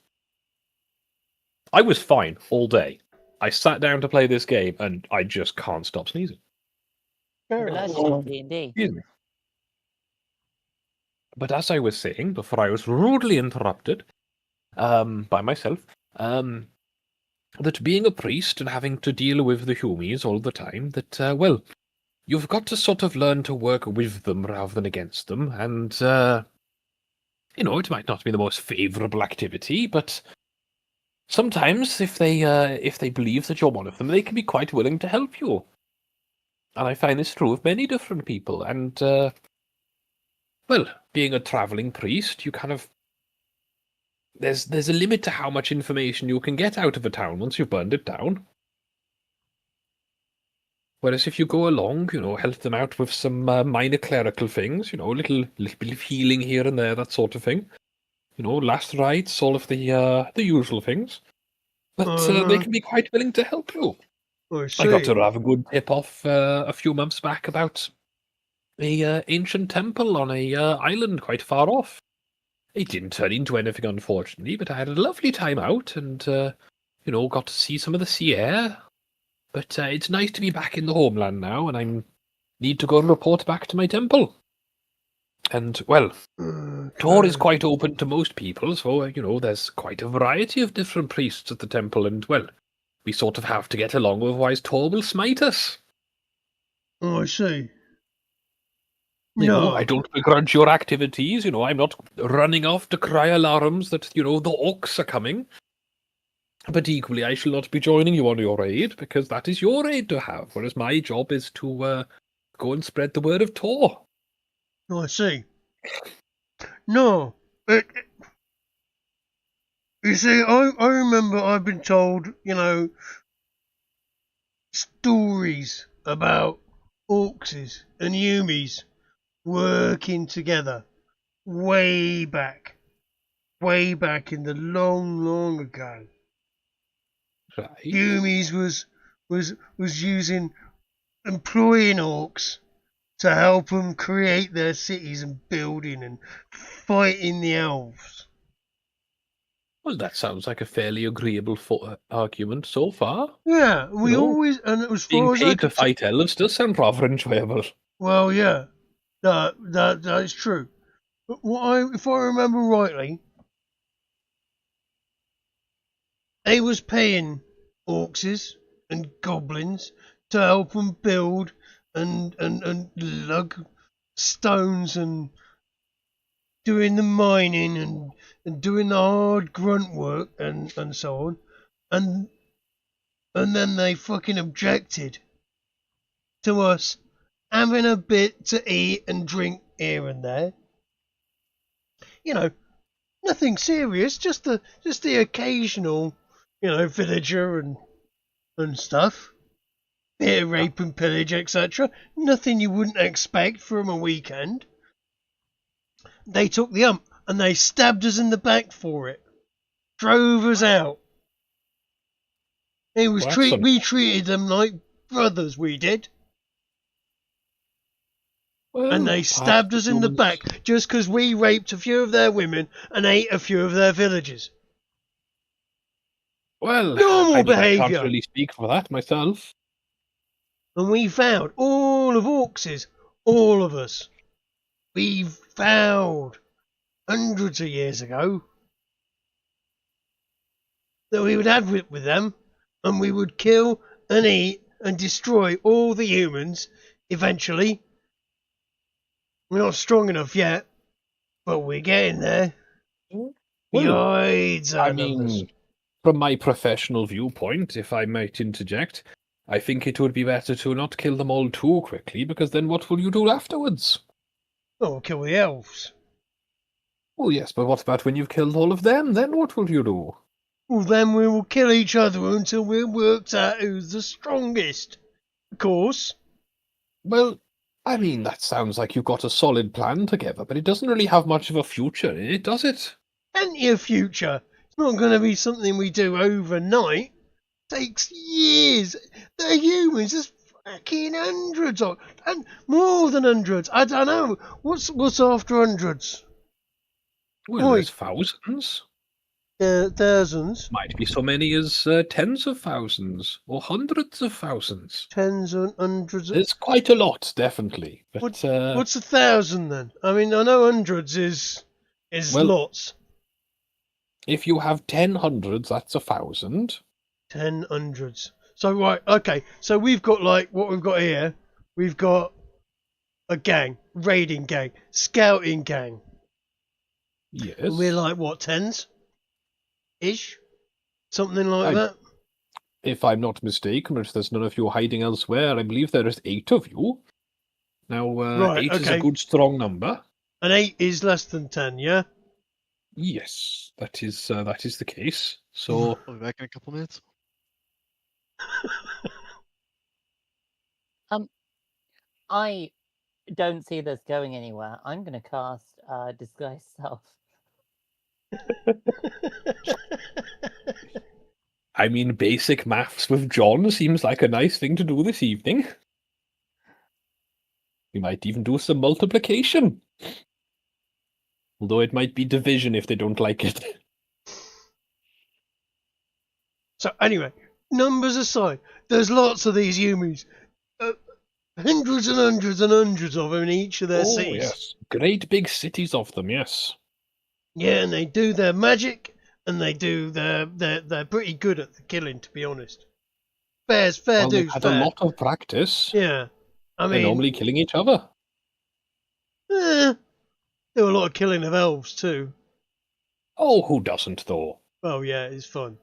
I was fine all day. I sat down to play this game, and I just can't stop sneezing. Fair I'm enough. allergic to D&D. Excuse me. But as I was saying before I was rudely interrupted by myself, that being a priest and having to deal with the humies all the time, that, well, you've got to sort of learn to work with them rather than against them, and, it might not be the most favourable activity, but sometimes if they believe that you're one of them, they can be quite willing to help you. And I find this true of many different people, and, well, being a travelling priest, you kind of... There's a limit to how much information you can get out of a town once you've burned it down. Whereas if you go along, help them out with some minor clerical things, a little bit of healing here and there, that sort of thing. Last rites, all of the usual things. But they can be quite willing to help you. I got a rather good tip off a few months back about a ancient temple on a island quite far off. It didn't turn into anything, unfortunately, but I had a lovely time out and, got to see some of the sea air. But it's nice to be back in the homeland now, and I need to go and report back to my temple. And, well, Tor is quite open to most people, so, there's quite a variety of different priests at the temple, and, well, we sort of have to get along, otherwise Tor will smite us. Oh, I see. No, I don't begrudge your activities, I'm not running off to cry alarms that, the orcs are coming. But equally, I shall not be joining you on your raid, because that is your raid to have, whereas my job is to go and spread the word of Tor. Oh, I see. No. You see, I remember I've been told, stories about orcs and yumis working together way back in the long ago. Right. Yumis was employing orcs to help them create their cities and building and fighting the elves. Well, that sounds like a fairly agreeable argument so far. Yeah, we always, and as Being far as I paid to could fight elves does sound rather enjoyable. well, yeah, that is true. But if I remember rightly, they was paying orcs and goblins to help them build and lug stones and doing the mining and doing the hard grunt work and so on. And then they fucking objected to us having a bit to eat and drink here and there. You know, nothing serious, just the occasional, villager and stuff. Bit of rape and pillage, etc. Nothing you wouldn't expect from a weekend. They took the ump and they stabbed us in the back for it. Drove us out. We treated them like brothers, we did. Well, And they stabbed us in the back just because we raped a few of their women and ate a few of their villages. Well, Normal I behaviour. can't really speak for that myself. And we vowed, all of Orcs, all of us, we vowed hundreds of years ago that we would have it with them and we would kill and eat and destroy all the humans eventually. We're not strong enough yet, but we're getting there. Besides our numbers. From my professional viewpoint, if I might interject, I think it would be better to not kill them all too quickly, because then what will you do afterwards? Oh, we'll kill the elves. Well, yes, but what about when you've killed all of them? Then what will you do? Well, then we will kill each other until we're worked out who's the strongest. Of course. Well, I mean, that sounds like you've got a solid plan together, but it doesn't really have much of a future in it, does it? Plenty of future. It's not going to be something we do overnight. Takes years. The humans, there's fucking hundreds of, and more than hundreds. I don't know. What's after hundreds? Well, there's thousands. Thousands. Might be so many as tens of thousands or hundreds of thousands. Tens and hundreds. There's quite a lot, definitely. But What's 1,000 then? I mean, I know hundreds is lots. If you have 10 hundreds, that's 1,000. 10 hundreds. So right, okay. So we've got what we've got here. We've got a gang, raiding gang, scouting gang. Yes. And we're like what, tens? Ish? Something like that? If I'm not mistaken, if there's none of you hiding elsewhere, I believe there is 8 of you. Now, Right, 8 is a okay. good strong number. And 8 is less than 10, yeah? Yes, that is the case. So, I'll be back in a couple minutes. I don't see this going anywhere. I'm going to cast Disguise Self. I mean, basic maths with John seems like a nice thing to do this evening. We might even do some multiplication. Although it might be division if they don't like it. So anyway, numbers aside, there's lots of these Yumis. Hundreds and hundreds and hundreds of them in each of their cities. Yes. Great big cities of them, yes. Yeah, and they do their magic, and they do they're pretty good at the killing, to be honest. Fair Well, dues, they've had fair. a lot of practice. Yeah, I They're mean, normally killing each other. there were a lot of killing of elves too. Oh, who doesn't, though? Oh yeah, it's fun.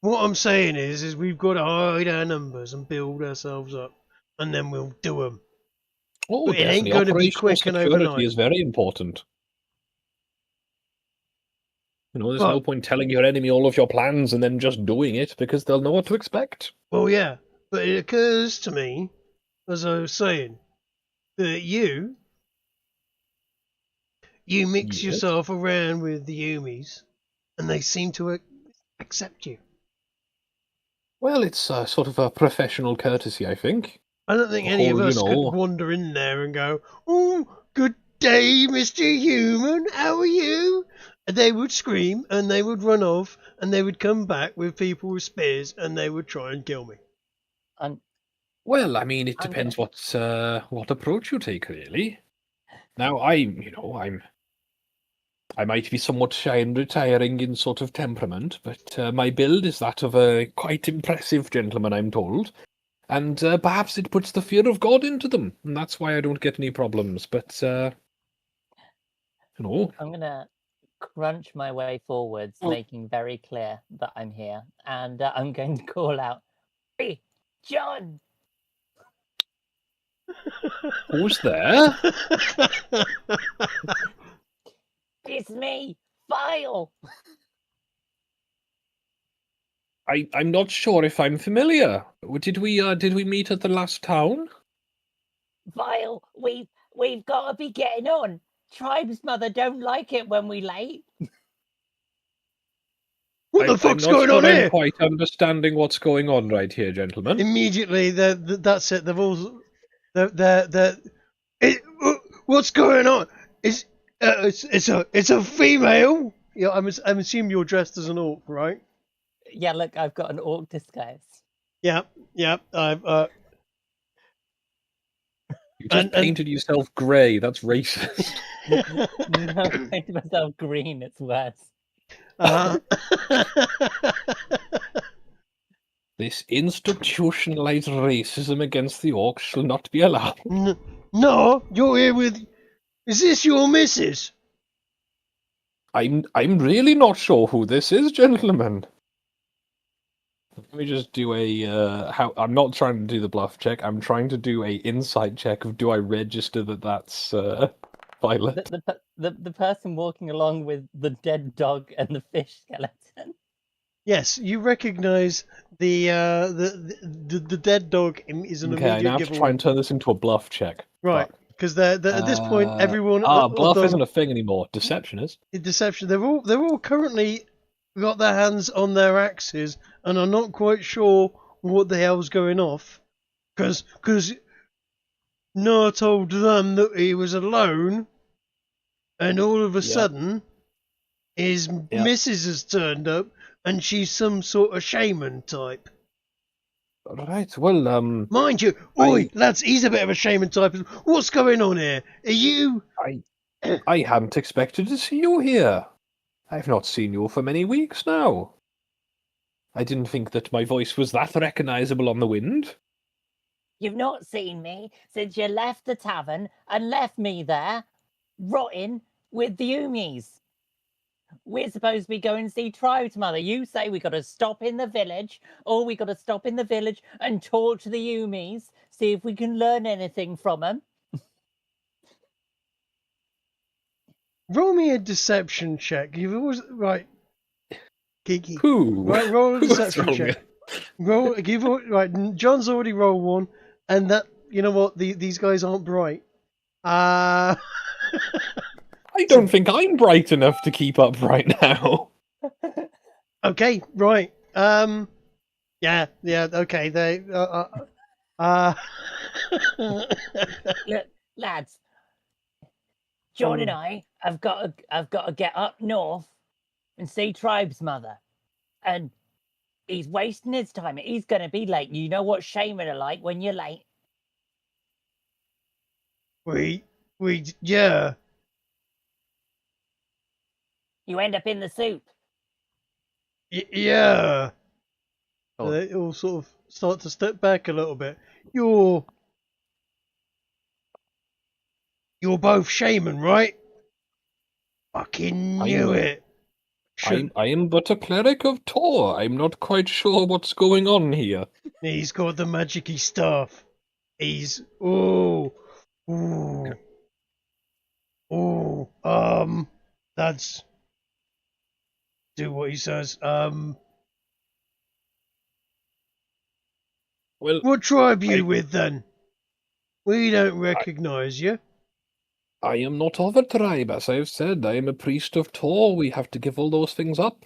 What I'm saying is we've got to hide our numbers and build ourselves up, and then we'll do them. Oh, But it ain't definitely. gonna be Operational quick and security overnight. is very important. You know, there's Well- no point telling your enemy all of your plans and then just doing it, because they'll know what to expect. Well, yeah, but it occurs to me, as I was saying, that you mix Yes. yourself around with the Yumis, and they seem to accept you. Well, it's sort of a professional courtesy, I think. I don't think any of Whole, us you know- could wander in there and go, "Oh, good day, Mr. Human, how are you?" And they would scream, and they would run off, and they would come back with people with spears, and they would try and kill me. Well, I mean, it I'm depends what approach you take, really. Now, I'm I might be somewhat shy and retiring in sort of temperament, but my build is that of a quite impressive gentleman, I'm told. And perhaps it puts the fear of God into them, and that's why I don't get any problems. But, you know, I'm gonna crunch my way forwards, Oh. making very clear that I'm here, and I'm going to call out, "Hey, John!" who's there? It's me, Vile. I'm not sure if I'm familiar. Did we meet at the last town? Vile, we've got to be getting on. Tribe's mother don't like it when we late. What the I'm fuck's not going sure on I'm here? quite understanding what's going on right here, gentlemen. Immediately, that's it. They've all, they're what's going on? It's a female. Yeah, I'm assuming you're dressed as an orc, right? Yeah, look, I've got an orc disguise. Yeah. I've You just and- painted yourself grey. That's racist. No, I painted myself green. It's worse. This institutionalized racism against the orcs shall not be allowed. No, you're here with. Is this your missus? I'm really not sure who this is, gentlemen. Let me just do a I'm not trying to do the bluff check. I'm trying to do a insight check of do I register that that's Violet. The person walking along with the dead dog and the fish skeleton. Yes, you recognise the dead dog is an Okay, I immediate now have to giveaway. try and turn this into a bluff check. Right, because they're at this point, everyone. Bluff although- isn't a thing anymore. Deception is. Deception. They're all currently got their hands on their axes and are not quite sure what the hell's going off, because Noah told them that he was alone, and all of a sudden, his missus has turned up, and she's some sort of shaman type. Right. Well, Mind you, lads, he's a bit of a shaman type. What's going on here? Are you? I hadn't expected to see you here. I've not seen you for many weeks now. I didn't think that my voice was that recognizable on the wind. You've not seen me since you left the tavern and left me there, rotting with the Umies. We're supposed to be going to see Tribe's mother. You say we got to stop in the village, or we got to stop in the village and talk to the Umies, see if we can learn anything from them. Roll me a deception check. You've always right, Kiki. Who? Right, roll a Who's deception rolling check. Right. John's already rolled one, and that you know what? These guys aren't bright. I don't think I'm bright enough to keep up right now. Okay, right. Yeah. Okay, they. Look, lads, John and I have got to get up north and see Tribe's mother, and he's wasting his time. He's going to be late. You know what shaman are like when you're late. Yeah. You end up in the soup. Yeah. Oh. They all sort of start to step back a little bit. You're both shaman, right? Fucking knew it. I am but a cleric of Tor. I'm not quite sure what's going on here. He's got the magic-y stuff. He's that's do what he says. Well, What tribe you with then? We don't recognise you. I am not of a tribe, as I've said. I am a priest of Tor. We have to give all those things up.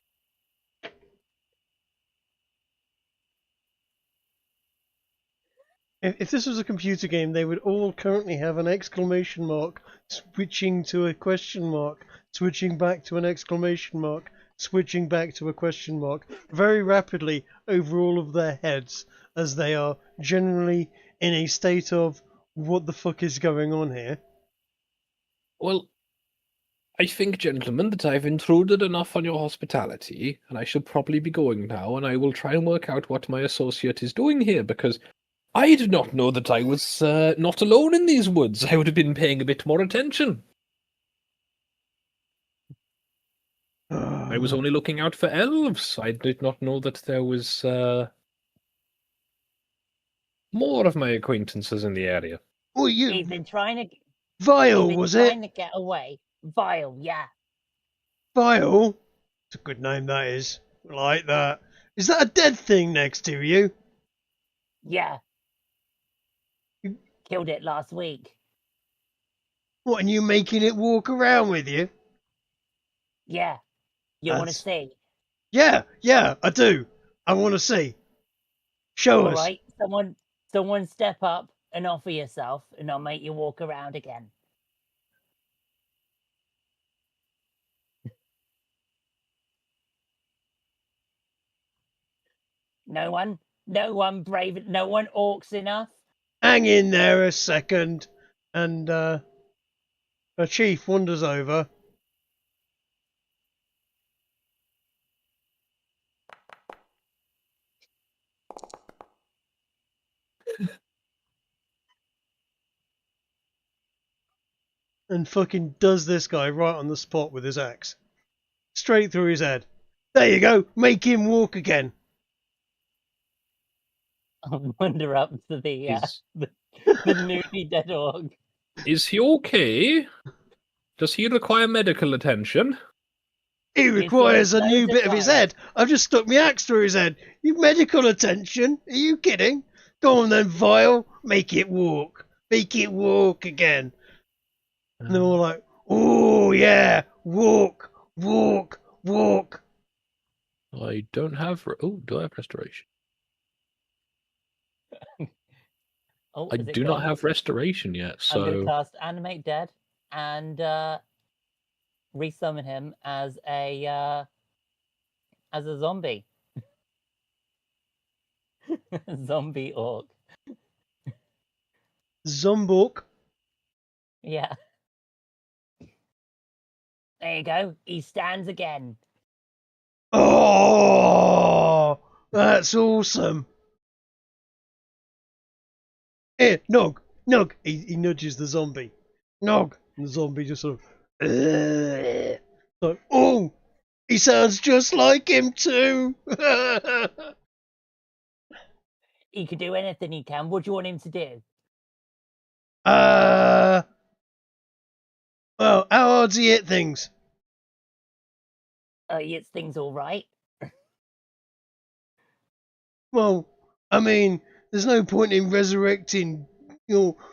If this was a computer game, they would all currently have an exclamation mark, switching to a question mark, switching back to an exclamation mark, switching back to a question mark, very rapidly over all of their heads, as they are generally in a state of, what the fuck is going on here? Well, I think, gentlemen, that I've intruded enough on your hospitality, and I should probably be going now, and I will try and work out what my associate is doing here, because I did not know that I was not alone in these woods. I would have been paying a bit more attention. I was only looking out for elves. I did not know that there was more of my acquaintances in the area. Oh, He's you been trying to. He's Vile, been was trying it? to get away. Vile, yeah. Vile? It's a good name, that is. I like that. Is that a dead thing next to you? Yeah. Killed it last week. What, and you making it walk around with you? Yeah. You want to That's- see? Yeah, I do. I want to see. Show All us. right. Someone step up and offer yourself, and I'll make you walk around again. No one brave, no one orcs enough. Hang in there a second. And a chief wanders over. And fucking does this guy right on the spot with his axe. Straight through his head. There you go. Make him walk again. I'll wander up to the Is the newly dead orc. is he okay? Does he require medical attention? He see requires it a new loads of bit of his times. head. I've just stuck my axe through his head. You medical attention? Are you kidding? Go on then, Vile. Make it walk. Make it walk again. And they're all like, oh yeah, walk, walk, walk. I don't have. Do I have restoration? Oh, I is it do not gone? have restoration yet, I'm going to so cast Animate Dead and resummon him as a zombie. Zombie orc. Zombok. Yeah. There you go. He stands again. Oh, that's awesome. Here, Nog, Nog. He nudges the zombie. Nog. And the zombie just sort of, like, oh, he sounds just like him too. He can do anything he can. What do you want him to do? Well, how hard's he hit things? He hits things all right. Well, I mean, there's no point in resurrecting,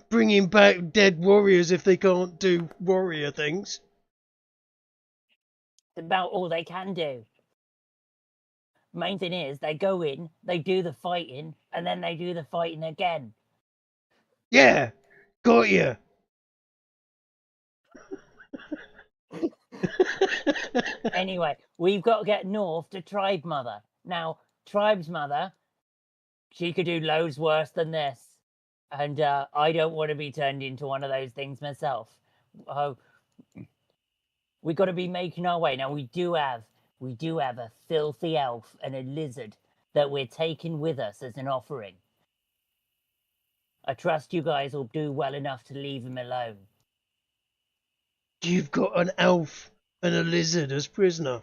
bringing back dead warriors if they can't do warrior things. It's about all they can do. Main thing is, they go in, they do the fighting, and then they do the fighting again. Yeah, got you. Anyway, we've got to get north to Tribe Mother. Now, Tribe's Mother, she could do loads worse than this. And I don't want to be turned into one of those things myself. We got to be making our way. Now, we do have a filthy elf and a lizard that we're taking with us as an offering. I trust you guys will do well enough to leave him alone. You've got an elf and a lizard as prisoner.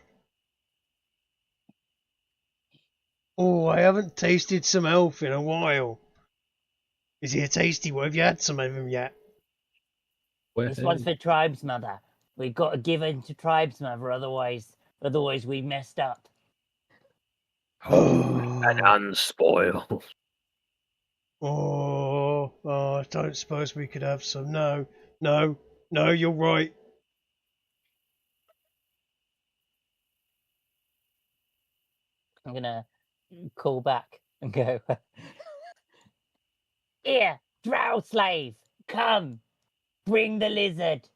Oh, I haven't tasted some elf in a while. Is he a tasty one? Have you had some of him yet? This one's for Tribe's Mother. We've got to give in to Tribe's Mother, otherwise we messed up. and unspoiled. Oh, I don't suppose we could have some. No, you're right. I'm gonna call back and go, here, drow slave, come, bring the lizard.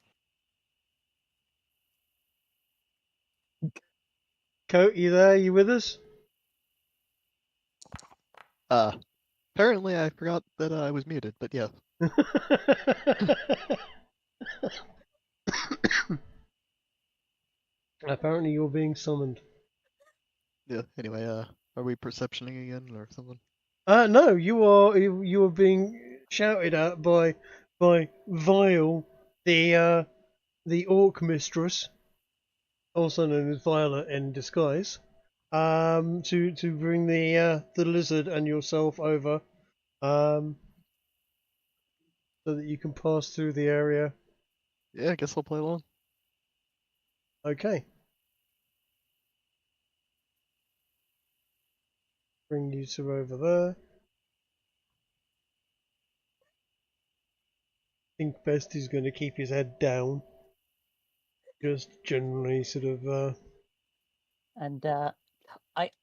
Coat, you there? You with us? Apparently I forgot that I was muted, but yeah. Right, Apparently, you're being summoned. Yeah. Anyway, are we perceptioning again or something? No, you are being shouted at by Vile, the orc mistress, also known as Violet in disguise. To bring the lizard and yourself over, so that you can pass through the area. Yeah, I guess I'll play along. Okay. Bring you to over there. I think best is going to keep his head down. Just generally sort of. And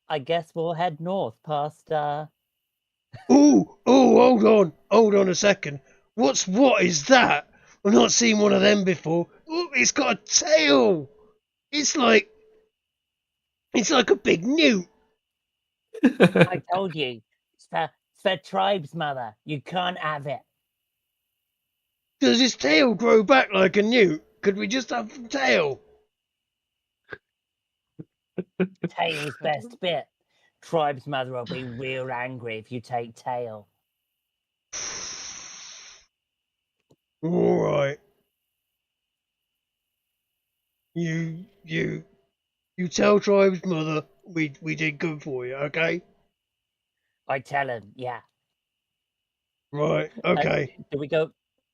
I guess we'll head north past. Oh, hold on a second. What is that? I've not seen one of them before. Oh, it's got a tail. It's like a big newt. I told you, it's for tribe's mother. You can't have it. Does his tail grow back like a newt? Could we just have the tail? Tail's best bit. Tribe's mother will be real angry if you take tail. All right. You tell Tribe's mother we did good for you, okay? I tell him, yeah. Right, okay, Do we go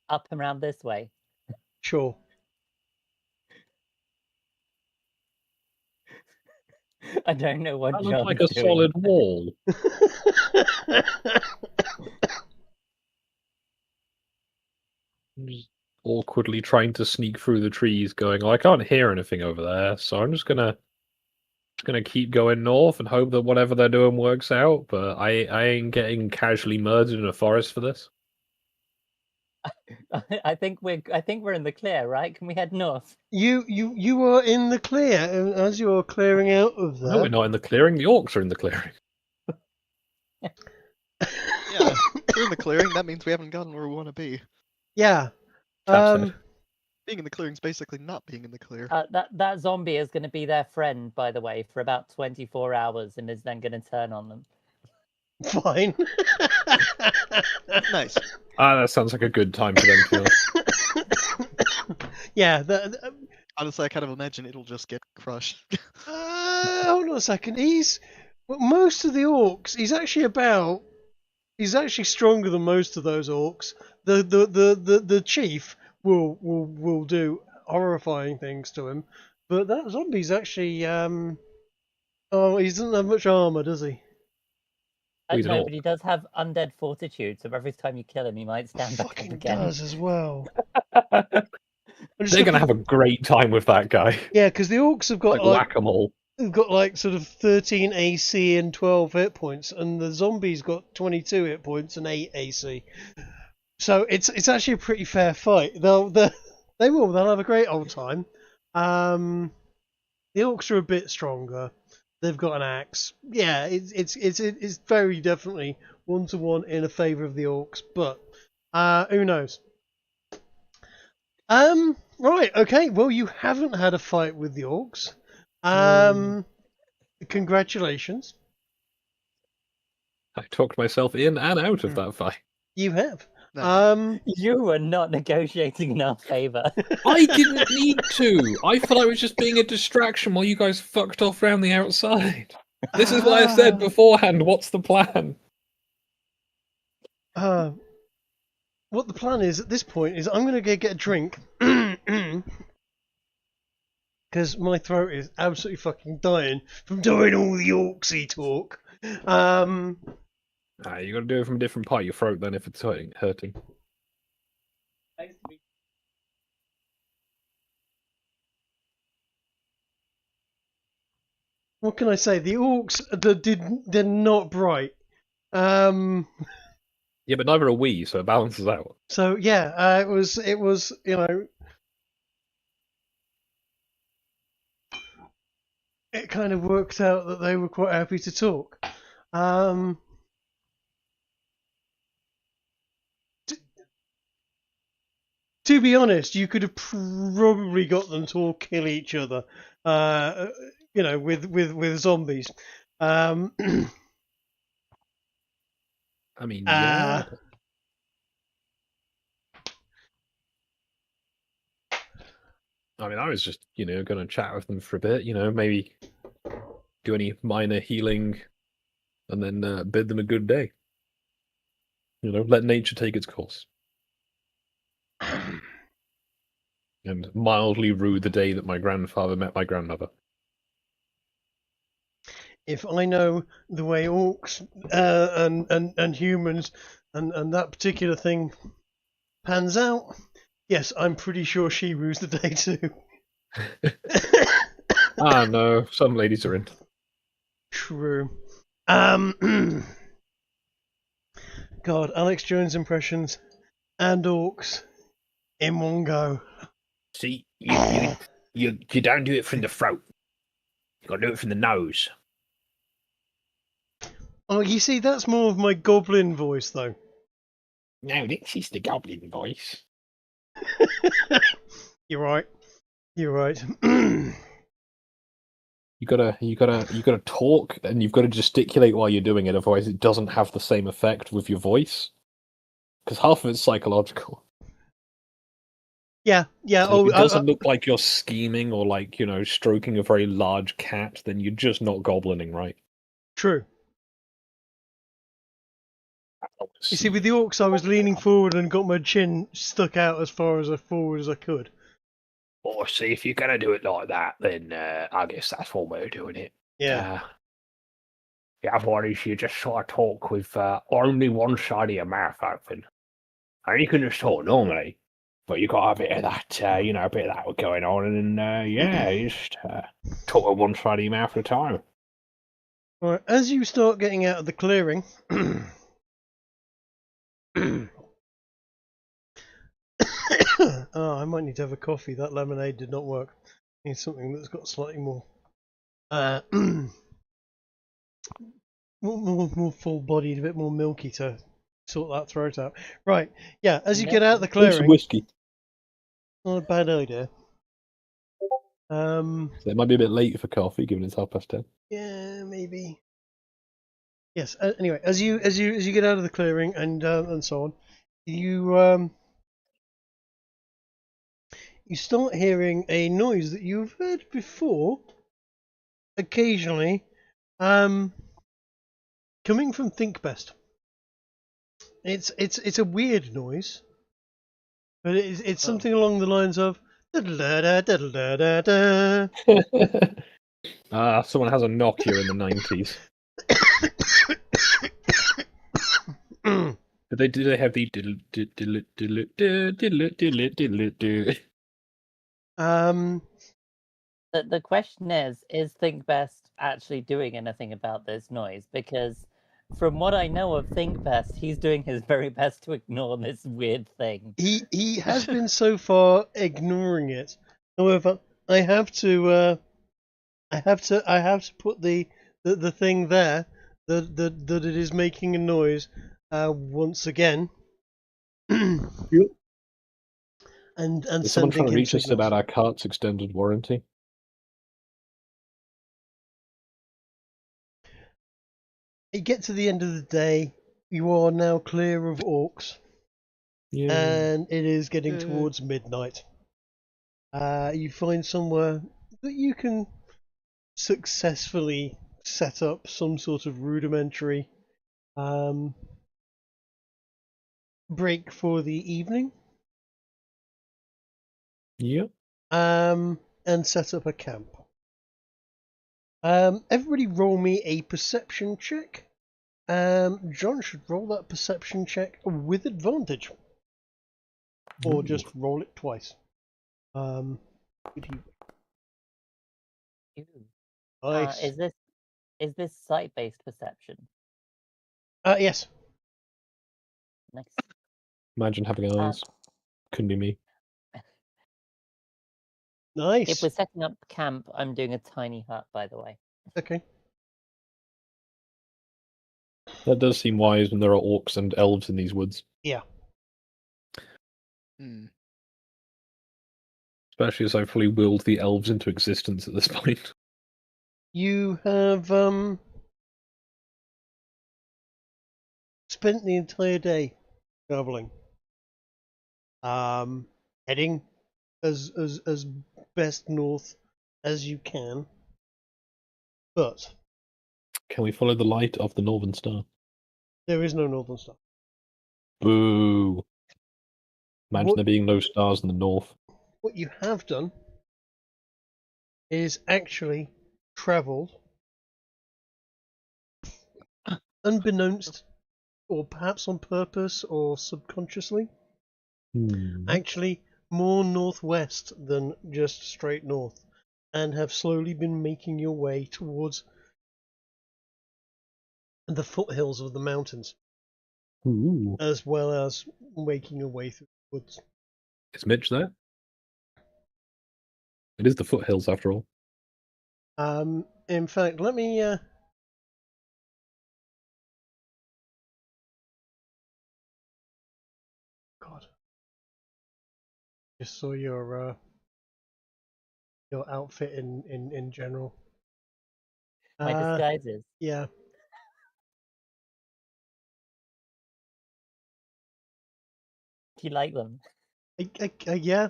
up and around this way? sure. I don't know what That John's looks like a doing. solid wall. Just awkwardly trying to sneak through the trees, going, "Oh, I can't hear anything over there, so I'm just gonna keep going north and hope that whatever they're doing works out." But I ain't getting casually murdered in a forest for this. I think we're in the clear, right? Can we head north? You are in the clear, and as you are clearing out of No, we're there. not in the clearing. The orcs are in the clearing. Yeah, if we're in the clearing. That means we haven't gotten where we want to be. Yeah. Trap said. Being in the clearing is basically not being in the clear. That zombie is going to be their friend, by the way, for about 24 hours, and is then going to turn on them. Fine. Nice. That sounds like a good time for them to. Yeah. Honestly, I kind of imagine it'll just get crushed. Hold on a second. Most of the orcs. He's actually stronger than most of those orcs. The chief will do horrifying things to him, but that zombie's actually oh, he doesn't have much armor, does he? He's an No, orc. but he does have undead fortitude, so every time you kill him, he might stand back up Fucking again. does as well. They're gonna have a great time with that guy. Yeah, because the orcs have got Like whack-a-mole. they've got like sort of 13 AC and 12 hit points, and the zombie's got 22 hit points and 8 AC. So it's actually a pretty fair fight. They'll have a great old time. The orcs are a bit stronger. They've got an axe. Yeah, it's very definitely 1-to-1 in a favour of the orcs, but who knows? Right, okay. Well, you haven't had a fight with the orcs. Congratulations. I talked myself in and out of that fight. You have. Nice. You were not negotiating in our favour. I didn't need to. I thought I was just being a distraction while you guys fucked off around the outside. This is why I said beforehand, what's the plan? What the plan is at this point is I'm going to go get a drink. Because my throat is absolutely fucking dying from doing all the orcsy talk. You got to do it from a different part of your throat then if it's hurting. What can I say? The orcs they're not bright. Yeah, but neither are we, so it balances out. So yeah, it was it kind of worked out that they were quite happy to talk. To be honest, you could have probably got them to all kill each other, with zombies. I mean, yeah. I mean, I was just, going to chat with them for a bit, maybe do any minor healing and then bid them a good day. Let nature take its course. And mildly rue the day that my grandfather met my grandmother. If I know the way orcs and humans and that particular thing pans out, yes, I'm pretty sure she rues the day too. Ah, no, some ladies are in. True. God, Alex Jones impressions and orcs in one go. See, you don't do it from the throat. You got to do it from the nose. Oh, you see, that's more of my goblin voice, though. No, this is the goblin voice. You're right. You're right. You gotta talk, and you've got to gesticulate while you're doing it. Otherwise, it doesn't have the same effect with your voice. Because half of it's psychological. Yeah. So if it doesn't look like you're scheming or like stroking a very large cat, then you're just not goblining right. True. You see, with the orcs, I was leaning forward and got my chin stuck out as far as forward as I could. Or see, if you're gonna do it like that, then I guess that's one way of doing it. Yeah. The other one is you just sort of talk with only one side of your mouth open, and you can just talk normally, but you got a bit of that, a bit of that going on, and you just talk with one side of your mouth at a time. Right. As you start getting out of the clearing. Oh, I might need to have a coffee. That lemonade did not work. I need something that's got slightly more, more full-bodied, a bit more milky to sort that throat out. Right, yeah. As you get out of the clearing, whiskey. Not a bad idea. So it might be a bit late for coffee, given it's 10:30. Yeah, maybe. Yes. Anyway, as you get out of the clearing and so on, you start hearing a noise that you've heard before, occasionally, coming from Think Best. It's a weird noise, but it's something along the lines of Someone has a Nokia in the 90s. Do they have the The question is Think Best actually doing anything about this noise? Because from what I know of Think Best, he's doing his very best to ignore this weird thing. He has been so far ignoring it. However, I have to put the thing there that it is making a noise once again. Yep. And Is someone trying to reach signals. us about our cart's extended warranty? You get to the end of the day, you are now clear of orcs. Yeah. And it is getting towards midnight. You find somewhere that you can successfully set up some sort of rudimentary break for the evening. Yep. And set up a camp. Everybody roll me a perception check. John should roll that perception check with advantage. Or just roll it twice. Nice. Is this site-based perception? Yes. Nice. Imagine having eyes. Couldn't be me. Nice. If we're setting up camp, I'm doing a tiny hut, by the way. Okay. That does seem wise when there are orcs and elves in these woods. Yeah. Especially as I've fully willed the elves into existence at this point. You have spent the entire day traveling, heading as best north as you can, but Can we follow the light of the Northern Star? there is no northern star. Boo! Imagine What- there being no stars in the north. What you have done is actually travelled, unbeknownst, or perhaps on purpose or subconsciously, actually more northwest than just straight north, and have slowly been making your way towards the foothills of the mountains, Ooh. as well as making your way through the woods. Is Mitch there? It is the foothills, after all. In fact, let me God, just saw your outfit in general. My disguises. Yeah. Do you like them? Yeah.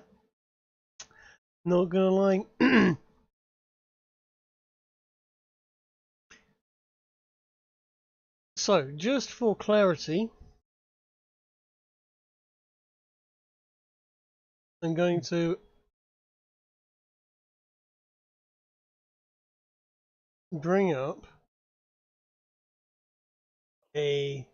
Not gonna lie. So, just for clarity, I'm going to bring up a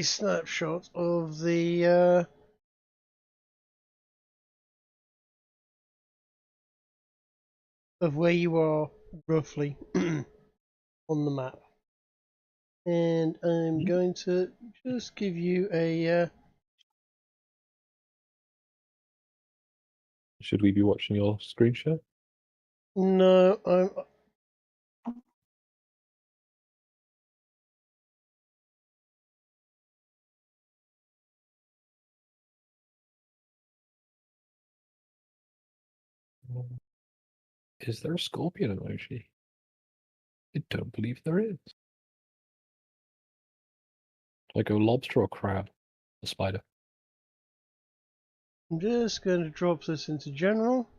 snapshot of the of where you are roughly on the map, and I'm going to just give you a Should we be watching your screen share? no, I'm Is there a scorpion emoji? I don't believe there is. Do I go lobster or crab? A spider. I'm just going to drop this into general.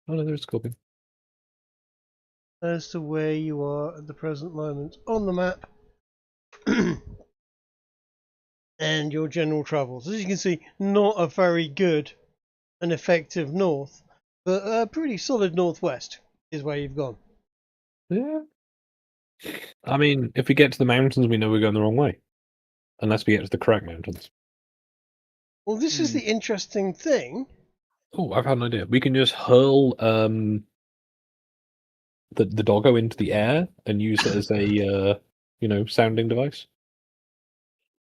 Oh no, there's a scorpion. As to where you are at the present moment on the map and your general travels. As you can see, not a very good and effective north, but a pretty solid northwest is where you've gone. Yeah. I mean, if we get to the mountains, we know we're going the wrong way. Unless we get to the correct mountains. Well, this is the interesting thing. Oh, I've had an idea. We can just hurl the doggo into the air and use it as a sounding device.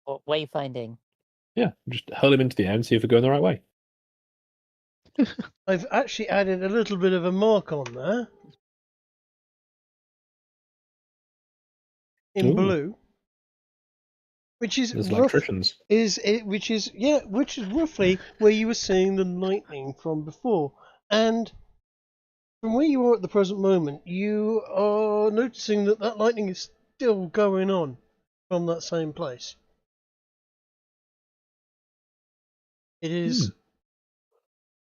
Or wayfinding. Yeah, just hurl him into the air and see if we're going the right way. I've actually added a little bit of a mark on there in Ooh. blue, which is There's electricians. which is roughly where you were seeing the lightning from before. And from where you are at the present moment, you are noticing that lightning is still going on from that same place. It is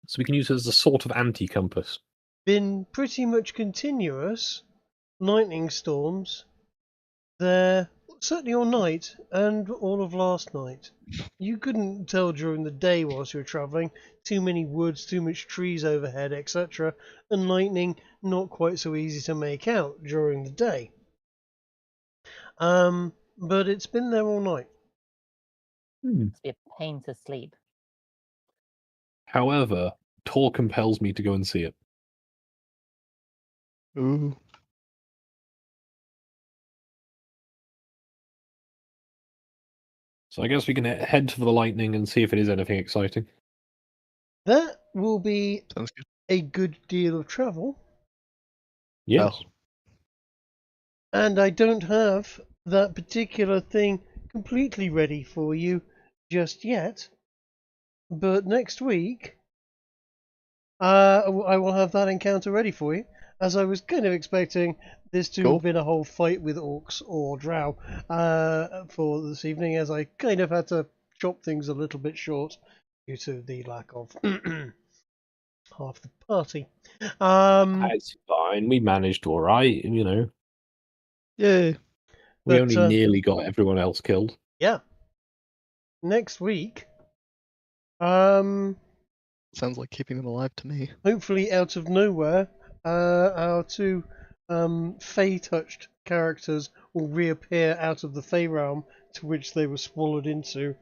So we can use it as a sort of anti-compass. been pretty much continuous lightning storms there, certainly all night and all of last night. You couldn't tell during the day whilst you were travelling. Too many woods, too much trees overhead, etc. And lightning not quite so easy to make out during the day. But it's been there all night. Must be a pain to sleep. However, Tor compels me to go and see it. Ooh. So I guess we can head to the lightning and see if it is anything exciting. That will be Sounds good. a good deal of travel, Yes. Oh. and I don't have that particular thing completely ready for you just yet. But next week, I will have that encounter ready for you, as I was kind of expecting this to Cool. have been a whole fight with orcs or drow for this evening, as I kind of had to chop things a little bit short due to the lack of half the party. That's fine. We managed all right, you know. Yay. We But, only nearly got everyone else killed. Yeah. Next week, Sounds like keeping them alive to me. hopefully out of nowhere, our two Fey-touched characters will reappear out of the Fey realm to which they were swallowed into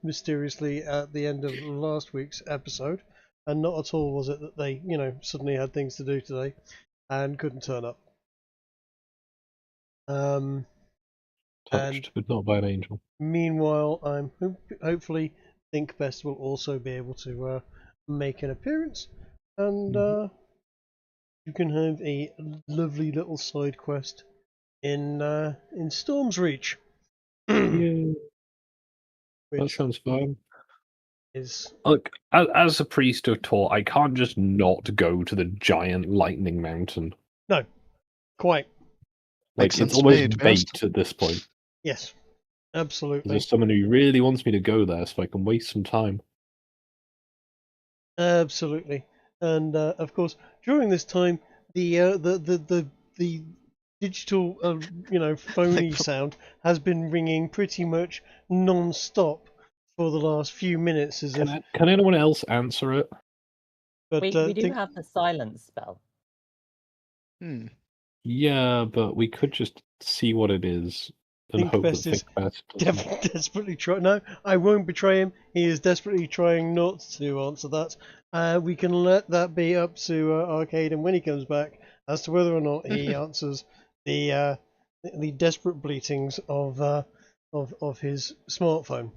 mysteriously at the end of last week's episode. And not at all was it that they, suddenly had things to do today and couldn't turn up. Touched, but not by an angel. Meanwhile, I'm hopefully think Best will also be able to make an appearance, and you can have a lovely little side quest in Storm's Reach. Yeah, that Which sounds fun. is Look, as a priest of Tor, I can't just not go to the giant lightning mountain. quite Like, Makes sense it's to almost me, to be honest. bait at this point. yes, absolutely, There's someone who really wants me to go there so I can waste some time. absolutely, and of course during this time the digital phony sound has been ringing pretty much non-stop for the last few minutes, as if. Can anyone else answer it? But We do have the silence spell. Hmm. Yeah, but we could just see what it is and Think hope that Best is Think Best doesn't. desperately trying. No, I won't betray him. He is desperately trying not to answer that. We can let that be up to Arcadum when he comes back as to whether or not he answers the desperate bleatings of his smartphone,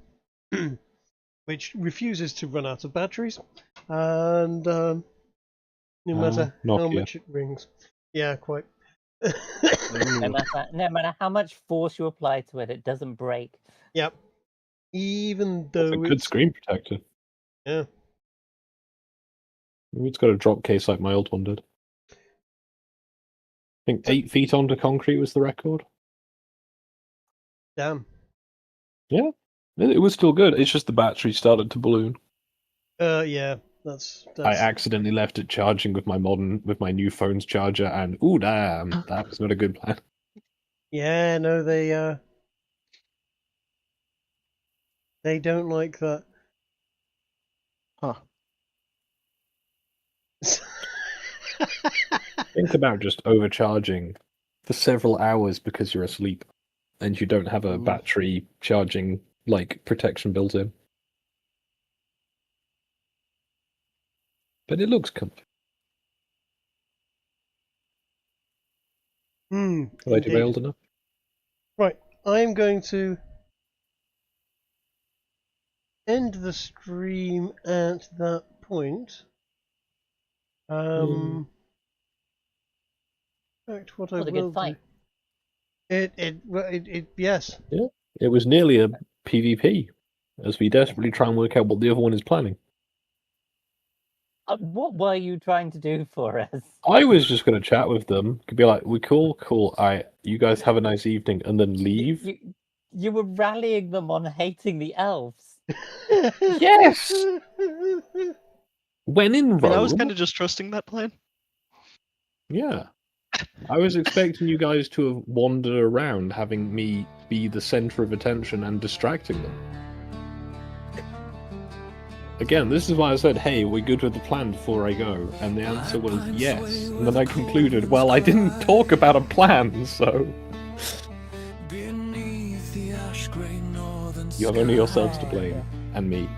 which refuses to run out of batteries, and no matter not how yet. much it rings. Yeah, quite. No matter how much force you apply to it, it doesn't break. Yep. Even It's though a good screen protector. Yeah. Maybe it's got a drop case like my old one did. I think 8 feet onto concrete was the record. Damn. Yeah, it was still good. It's just the battery started to balloon. Yeah, that's. I accidentally left it charging with my new phone's charger, and ooh, damn, that was not a good plan. Yeah, no, they don't like that. Huh. Think about just overcharging for several hours because you're asleep and you don't have a battery charging protection built in. But it looks comfy. Have I derailed enough? Right, I'm going to end the stream at that point. In fact, what I That was a will good fight. do. It yes. Yeah, it was nearly a PvP, as we desperately try and work out what the other one is planning. What were you trying to do for us? I was just going to chat with them. Could be like, "We're cool. You guys have a nice evening," and then leave. You were rallying them on hating the elves. Yes. When in Rome, I was kind of just trusting that plan. Yeah. I was expecting you guys to have wandered around, having me be the center of attention and distracting them. Again, this is why I said, hey, we're good with the plan before I go. And the answer was yes. And then I concluded, well, I didn't talk about a plan, so... You have only yourselves to blame, and me.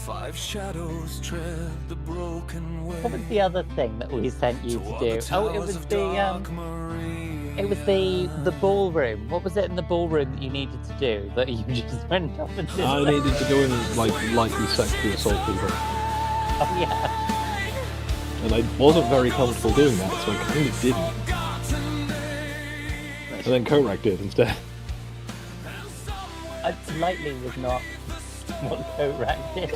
Five shadows tread the broken way. What was the other thing that we sent you to do? Oh, it was the It was the ballroom. What was it in the ballroom that you needed to do that you just went up and did? I needed to go in and lightly sexually assault people. Oh yeah. And I wasn't very comfortable doing that, so I kind of didn't. And then Coatrack did instead. I slightly was not what Coatrack did.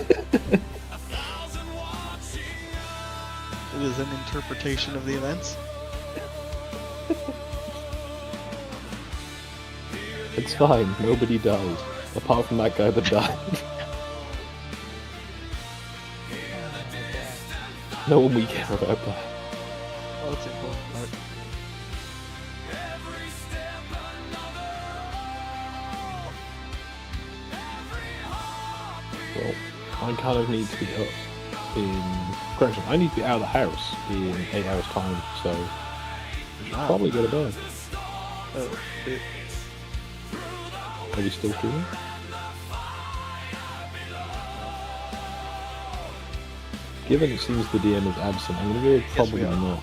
It is an interpretation of the events. It's fine, nobody died. Apart from that guy that died. No one we care about that. Oh, that's the important part. Well, I kind of need to be up in... Correction, I need to be out of the house in 8 hours time, so... I should probably go to bed. Oh, it, Are you still streaming? Given it seems the DM is absent, I'm going to go Yes, probably we are. not.